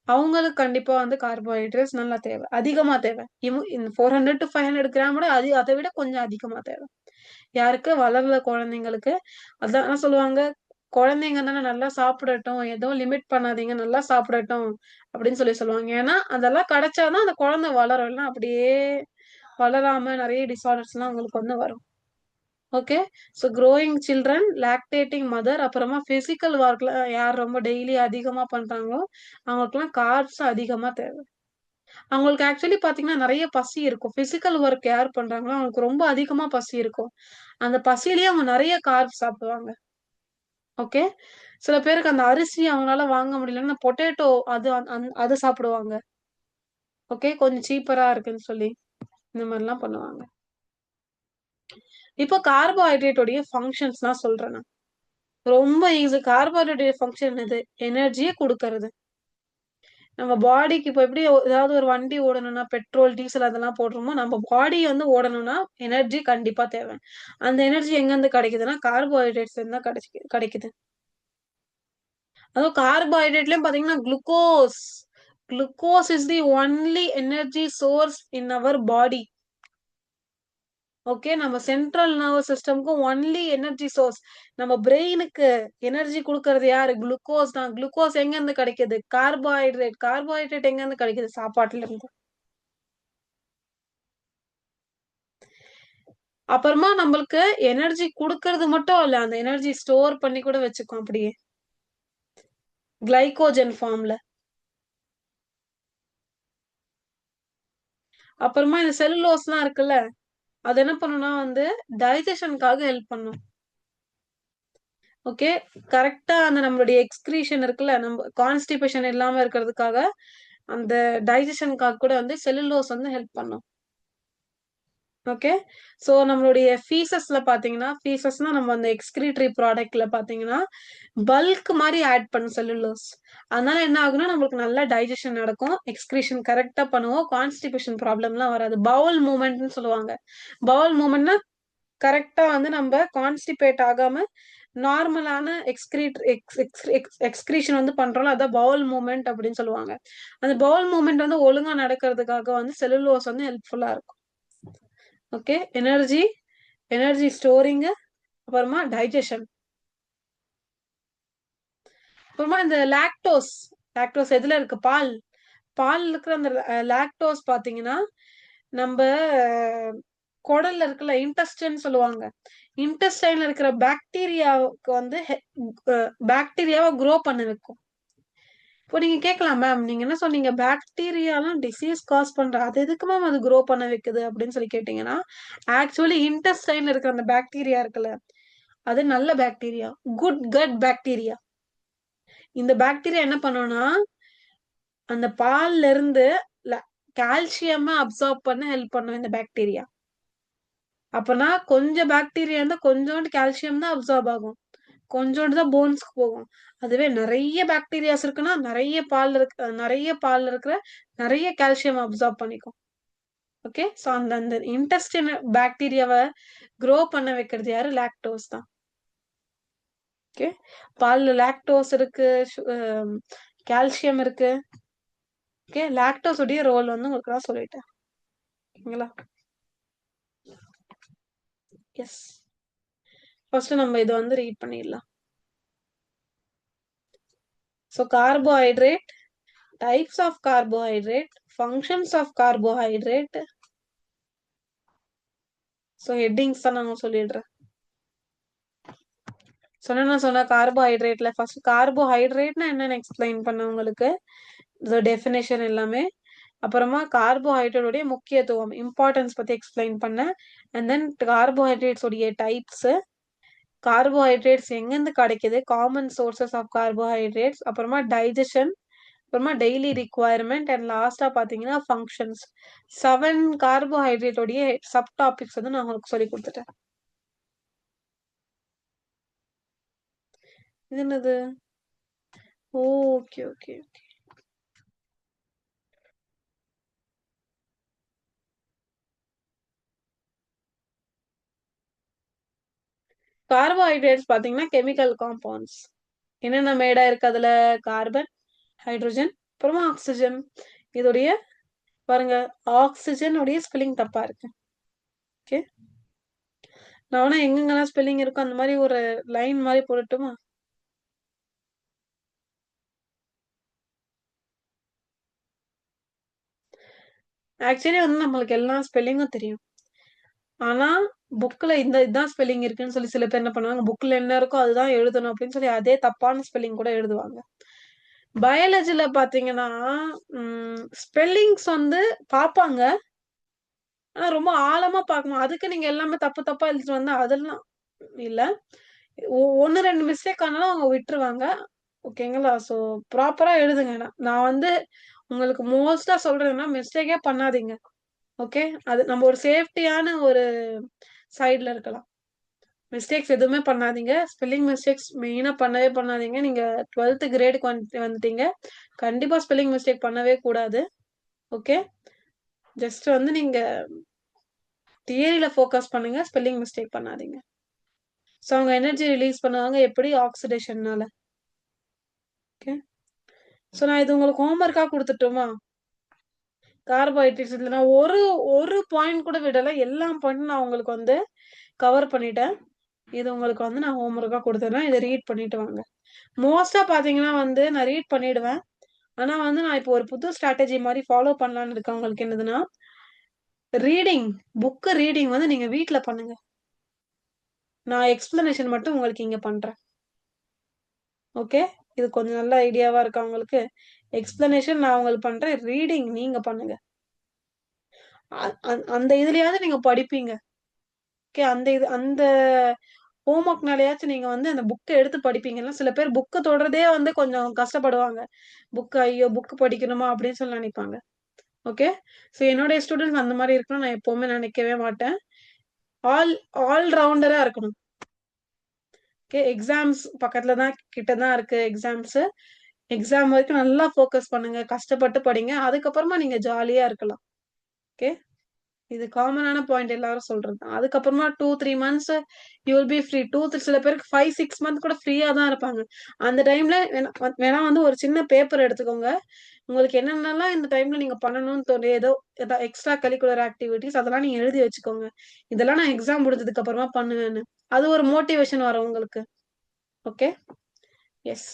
அவங்களுக்கு கண்டிப்பா வந்து கார்போஹைட்ரேட்ஸ் நல்லா தேவை. அதிகமா தேவை. இந்த 400 to 500 கிராம் விட அத விட கொஞ்சம் அதிகமா தேவை. யாருக்கு? வளர்ற குழந்தைங்களுக்கு. அதான் என்ன சொல்லுவாங்க, "குழந்தைங்க தானே நல்லா சாப்பிடட்டும். எதுவும் லிமிட் பண்ணாதீங்க. நல்லா சாப்பிடட்டும்." அப்படின்னு சொல்லுவாங்க. ஏன்னா, அதெல்லாம் கிடைச்சா தான் அந்த குழந்தை வளரும். இல்லன்னா அப்படியே வளராம நெறைய டிஸார்டர்ஸ்லாம் அவங்களுக்கு வந்து வரும். Okay. So growing children, lactating mother, அப்புறமா பிசிக்கல் ஒர்க்ல யார் ரொம்ப டெய்லி அதிகமா பண்றாங்களோ, அவங்களுக்கெல்லாம் கார்ப்ஸ் அதிகமா தேவை. அவங்களுக்கு ஆக்சுவலி பார்த்தீங்கன்னா, நெறைய பசி இருக்கும். பிசிக்கல் ஒர்க் யார் பண்றாங்களோ, அவங்களுக்கு ரொம்ப அதிகமா பசி இருக்கும். அந்த பசியிலேயே அவங்க நெறைய கார்ப்ஸ் சாப்பிடுவாங்க. ஓகே. சில பேருக்கு அந்த அரிசி அவங்களால வாங்க முடியலன்னா, பொட்டேட்டோ அது சாப்பிடுவாங்க. ஓகே. கொஞ்சம் சீப்பரா இருக்குன்னு சொல்லி. இந்த மாரிலாம் பண்ணுவாங்க. இப்போ கார்போஹைட்ரேட் உடைய ஃபங்ஷன்ஸ்லாம் சொல்றேன் நான். ரொம்ப ஈஸி. கார்போஹைட்ரேட் ஃபங்ஷன் என்னது? எனர்ஜிய குடுக்கறது. நம்ம பாடிக்கு இப்ப எப்படி ஏதாவது ஒரு வண்டி ஓடணும்னா, பெட்ரோல், டீசல் அதெல்லாம் போடுறோமோ, நம்ம பாடி வந்து ஓடணும்னா எனர்ஜி கண்டிப்பா தேவை. அந்த எனர்ஜி எங்கருந்து கிடைக்குதுன்னா, கார்போஹைட்ரேட்ஸ்ல இருந்து தான் கிடைக்குது. அதுவும் கார்போஹைட்ரேட்லயும் பார்த்தீங்கன்னா, glucose. Glucose is the only energy source in our body. Okay. நம்ம சென்ட்ரல் நர்வஸ் சிஸ்டம்க்கு ஒன்லி எனர்ஜி சோர்ஸ். நம்ம பிரெயினுக்கு எனர்ஜி குடுக்கறது யாரு? குளுக்கோஸ் தான். குளுக்கோஸ் எங்கருந்து கிடைக்குது? கார்போஹைட்ரேட். கார்போஹைட்ரேட் எங்கருந்து கிடைக்குது? சாப்பாட்டுல இருந்து. அப்புறமா நம்மளுக்கு எனர்ஜி குடுக்கறது மட்டும் இல்ல. அந்த எனர்ஜி ஸ்டோர் பண்ணி கூட வச்சுக்கும் அப்படியே. கிளைகோஜன் ஃபார்ம்ல. அப்புறமா இந்த செல்லுலோஸ்லாம் இருக்குல்ல, அது என்ன பண்ணும்னா வந்து டைஜஷன்க்காக ஹெல்ப் பண்ணும். ஓகே. கரெக்ட்டா அந்த நம்மளுடைய எக்ஸ்கிரீஷன் இருக்குல்ல, நம்ம கான்ஸ்டிபேஷன் இல்லாம இருக்கிறதுக்காக, அந்த டைஜஷன்க்காக கூட வந்து செல்லுலோஸ் வந்து ஹெல்ப் பண்ணும். ஓகே. ஸோ நம்மளுடைய ஃபீசஸ்ல பார்த்தீங்கன்னா, ஃபீசஸ்னா நம்ம அந்த எக்ஸ்கிரீட்டரி ப்ராடக்ட்ல பார்த்தீங்கன்னா, பல்க் மாரி ஆட் பண்ணும் செல்லுலோஸ். அதனால என்ன ஆகும்னா, நம்மளுக்கு நல்லா டைஜஷன் நடக்கும். எக்ஸ்கிரீஷன் கரெக்ட்டா பண்ணுவோம். கான்ஸ்டிபேஷன் ப்ராப்ளம்லாம் வராது. பவுல் மூவ்மெண்ட்ன்னு சொல்லுவாங்க. பவுல் மூவ்மெண்ட்னா கரெக்ட்டா வந்து நம்ப கான்ஸ்டிபேட் ஆகாம, நார்மலான excrete X X X excretion வந்து பண்றோம்ல, அதான் பவுல் மூவ்மெண்ட் அப்படின்னு சொல்லுவாங்க. அந்த பவுல் மூவ்மெண்ட் வந்து ஒழுங்கா நடக்கிறதுக்காக வந்து செல்லுலோஸ் வந்து ஹெல்ப்ஃபுல்லா இருக்கும். ஓகே. எனர்ஜி, எனர்ஜி ஸ்டோரிங்கு, அப்புறமா டைஜஷன். அப்புறமா இந்த லாக்டோஸ். லாக்டோஸ் எதுல இருக்கு? பால். பால்ல இருக்கிற அந்த லாக்டோஸ் பார்த்தீங்கன்னா, நம்ப குடல்ல இருக்குல்ல, இன்டெஸ்டைன் சொல்லுவாங்க. இன்டெஸ்டைன்ல இருக்கிற பாக்டீரியாவுக்கு வந்து பாக்டீரியாவ குரோ பண்ண வைக்கும். இப்போ நீங்க கேட்கலாம், மேம் நீங்க என்ன சொன்னீங்க? பாக்டீரியாலாம் டிசீஸ் காஸ் அது எதுக்கு மேம் அது குரோ பண்ண வைக்குது? அப்படின்னு சொல்லி கேட்டீங்கன்னா, ஆக்சுவலி இன்டெஸ்டைன்ல இருக்கிற அந்த பாக்டீரியா இருக்குல்ல, அது நல்ல பாக்டீரியா. Good gut bacteria. இந்த பாக்டீரியா என்ன பண்ணும்னா, அந்த பால்ல இருந்து ல கால்சியம அப்சார்ப் பண்ண ஹெல்ப் பண்ணும் இந்த பாக்டீரியா. அப்பன்னா கொஞ்சம் பாக்டீரியா இருந்தா கொஞ்சோண்டு கால்சியம் தான் அப்சார்ப் ஆகும். கொஞ்சோண்டு தான் போன்ஸ்க்கு போகும். அதுவே நெறைய பாக்டீரியாஸ் இருக்குன்னா, நெறைய பால்ல இருக்கிற நெறைய கால்சியம் அப்சார்ப் பண்ணிக்கும். ஓகே. ஸோ அந்த அந்த இன்டெஸ்டைன் பாக்டீரியாவ குரோ பண்ண வைக்கிறது யாரு? லாக்டோஸ் தான். ஓகே. பால்ல லாக்டோஸ் இருக்கு. கால்சியம் இருக்கு. ஓகே. லாக்டோஸ் உடைய ரோல் வந்து உங்களுக்கு நான் சொல்லிட்டேன். ஓகேங்களா? எஸ். ஃபர்ஸ்ட் நம்ம இத வந்து ரீட் பண்ணிடலாம். So carbohydrate, types of carbohydrate, functions of carbohydrate. So headings தான் நான் சொல்லிடுறேன். சொன்ன கார்போஹைட்ரேட்ல ஃபர்ஸ்ட் கார்போஹைட்ரேட்னா என்னன்னு எக்ஸ்பிளைன் பண்ணேன் உங்களுக்கு. இதோட டெஃபினேஷன் எல்லாமே. அப்புறமா கார்போஹைட்ரேட் உடைய முக்கியத்துவம், இம்பார்ட்டன்ஸ் பத்தி எக்ஸ்பிளைன் பண்ணேன். அண்ட் தென் கார்போஹைட்ரேட்ஸ் உடைய டைப்ஸ், கார்போஹைட்ரேட்ஸ் எங்கேருந்து கிடைக்குது, காமன் சோர்சஸ் ஆஃப் கார்போஹைட்ரேட்ஸ், அப்புறமா டைஜஷன், அப்புறமா டெய்லி ரிக்வயர்மெண்ட் அண்ட் லாஸ்டா பாத்தீங்கன்னா ஃபங்க்ஷன்ஸ். 7 கார்போஹைட்ரேட் உடைய சப் டாபிக்ஸ் வந்து நான் உங்களுக்கு சொல்லி கொடுத்துட்டேன். இது என்னது? Okay okay okay. கார்போஹைட்ரேட்ஸ் பாத்தீங்கன்னா கெமிக்கல் காம்பவுண்ட்ஸ். என்னென்ன மேடா இருக்கு அதுல? கார்பன், ஹைட்ரோஜன், அப்புறமா ஆக்சிஜன். இதோடைய பாருங்க, ஆக்சிஜன் உடைய ஸ்பெல்லிங் தப்பா இருக்கு. ஓகே, நான் வேணா எங்கெங்கெல்லாம் ஸ்பெல்லிங் இருக்கோ அந்த மாதிரி ஒரு லைன் மாதிரி போடட்டுமா? ஆக்சுவலி வந்து நம்மளுக்கு எல்லா ஸ்பெல்லிங்கும் தெரியும். ஆனா புக்ல இதுதான் ஸ்பெல்லிங் இருக்குன்னு சொல்லி சில பேர் என்ன பண்ணுவாங்க, புக்ல என்ன இருக்கோ அதுதான் எழுதணும் அப்படின்னு சொல்லி அதே தப்பான ஸ்பெல்லிங் கூட எழுதுவாங்க. பயாலஜில பாத்தீங்கன்னா ஸ்பெல்லிங்ஸ் வந்து பாப்பாங்க. ஆனா ரொம்ப ஆழமா பார்க்கணும். அதுக்கு நீங்க எல்லாமே தப்பு தப்பா எழுதிட்டு வந்தா அதெல்லாம் இல்ல. 1, 2 மிஸ்டேக் ஆனாலும் அவங்க விட்டுருவாங்க. ஓகேங்களா? ஸோ ப்ராப்பரா எழுதுங்க. நான் வந்து உங்களுக்கு மோஸ்ட்டா சொல்றேன்னா, மிஸ்டேக்கே பண்ணாதீங்க. ஓகே. அது நம்ம ஒரு சேஃப்டியான ஒரு சைடுல இருக்கலாம். மிஸ்டேக்ஸ் எதுவுமே பண்ணாதீங்க. ஸ்பெல்லிங் மிஸ்டேக்ஸ் மெயினா பண்ணவே பண்ணாதீங்க. நீங்க 12த் கிரேடுக்கு வந்துட்டீங்க. கண்டிப்பா ஸ்பெல்லிங் மிஸ்டேக் பண்ணவே கூடாது. ஓகே. ஜஸ்ட் வந்து நீங்க தியரில ஃபோக்கஸ் பண்ணுங்க. ஸ்பெல்லிங் மிஸ்டேக் பண்ணாதீங்க. ஸோ அவங்க எனர்ஜி ரிலீஸ் பண்ணுவாங்க எப்படி? ஆக்சிடேஷன்னால. ஓகே. ஸோ நான் இது உங்களுக்கு ஹோம் ஒர்க்கா குடுத்துட்டுமா? கார்போஹைட்ரேட்ஸ் இதுல நான் ஒரு ஒரு பாயிண்ட் கூட விடல. எல்லா பாயிண்ட்டும் நான் உங்களுக்கு வந்து கவர் பண்ணிட்டேன். இது உங்களுக்கு வந்து நான் ஹோம் ஒர்க்கா குடுத்துடுறேன். இத ரீட் பண்ணிட்டு வாங்க. மோஸ்ட்டா பார்த்தீங்கன்னா வந்து நான் ரீட் பண்ணிடுவேன். ஆனா வந்து நான் இப்போ ஒரு புது ஸ்ட்ராட்டஜி மாரி ஃபாலோ பண்ணலான்னு இருக்கேன். உங்களுக்கு என்னதுன்னா, புக் ரீடிங் வந்து நீங்க வீட்ல பண்ணுங்க. நான் எக்ஸ்ப்ளனேஷன் மட்டும் உங்களுக்கு இங்க பண்றேன். ஓகே. இது கொஞ்சம் நல்ல ஐடியாவா இருக்கா உங்களுக்கு? எக்ஸ்ப்ளனேஷன் நான் உங்களுக்கு பண்றேன். ரீடிங் நீங்க பண்ணுங்க. அந்த இதுலயாவது நீங்க படிப்பீங்க. ஓகே. அந்த ஹோம் ஒர்க்னாலயாச்சும் நீங்க வந்து அந்த புக்க எடுத்து படிப்பீங்க. இல்ல சில பேர் புக்க தொடுறதே வந்து கொஞ்சம் கஷ்டப்படுவாங்க. ஐயோ! புக் படிக்கணுமா? அப்படின்னு சொல்லி நெனைப்பாங்க. ஓகே. ஸோ என்னுடைய ஸ்டூடண்ட்ஸ் அந்த மாரி இருக்கணும்னு நான் எப்பவுமே நெனைக்கவே மாட்டேன். ஆல் ஆல் ரவுண்டரா இருக்கணும். ஓகே. எக்ஸாம்ஸ் பக்கத்துல தான் கிட்ட தான் இருக்கு எக்ஸாம்ஸு. எக்ஸாம் வரைக்கும் நல்லா ஃபோக்கஸ் பண்ணுங்க. கஷ்டப்பட்டு படிங்க. அதுக்கப்புறமா நீங்க ஜாலியா இருக்கலாம். ஓகே. இது காமனான பாயிண்ட் எல்லாரும் சொல்றது தான். அதுக்கப்புறமா 2, 3 months you will be free. சில பேருக்கு 5, 6 மந்த் கூட ஃப்ரீயா தான் இருப்பாங்க. அந்த டைம்ல வேணா வந்து ஒரு சின்ன பேப்பர் எடுத்துக்கோங்க. உங்களுக்கு என்னென்னலாம் இந்த டைம்ல நீங்க பண்ணணும்னு தோணுது, ஏதோ எக்ஸ்ட்ரா கரிக்குலர் ஆக்டிவிட்டீஸ் அதெல்லாம் நீங்க எழுதி வச்சுக்கோங்க. இதெல்லாம் நான் எக்ஸாம் முடிஞ்சதுக்கு அப்புறமா பண்ணுவேன்னு. அது ஒரு மோட்டிவேஷன் வரும் உங்களுக்கு. Okay. Yes.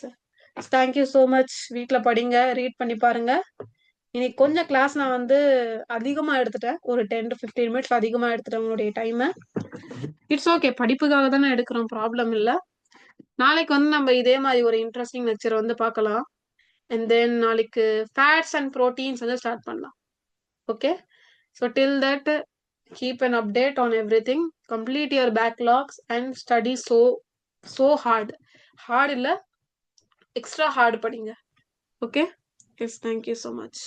Thank you so much. வீட்ல படிங்க. ரீட் பண்ணி பாருங்க. இன்னைக்கு கொஞ்சம் கிளாஸ் நான் வந்து அதிகமா எடுத்துட்டேன். ஒரு 10 to 15 மினிட்ஸ் அதிகமா எடுத்துட்டேன் உங்களுடைய டைம. It's okay. படிப்புக்காக தானே எடுக்கிறோம். ப்ராப்ளம் இல்ல. நாளைக்கு வந்து நம்ம இதே மாரி ஒரு இன்ட்ரஸ்டிங் லெக்சர் வந்து பார்க்கலாம். அண்ட் தென் நாளைக்கு ஃபேட்ஸ் அண்ட் புரோட்டீன்ஸ் வந்து ஸ்டார்ட் பண்ணலாம். Okay. So till that keep on update on everything. Complete your backlogs and study so hard. Hard இல்ல, எக்ஸ்ட்ரா ஹார்ட் படிங்க. Okay. Yes. Thank you so much.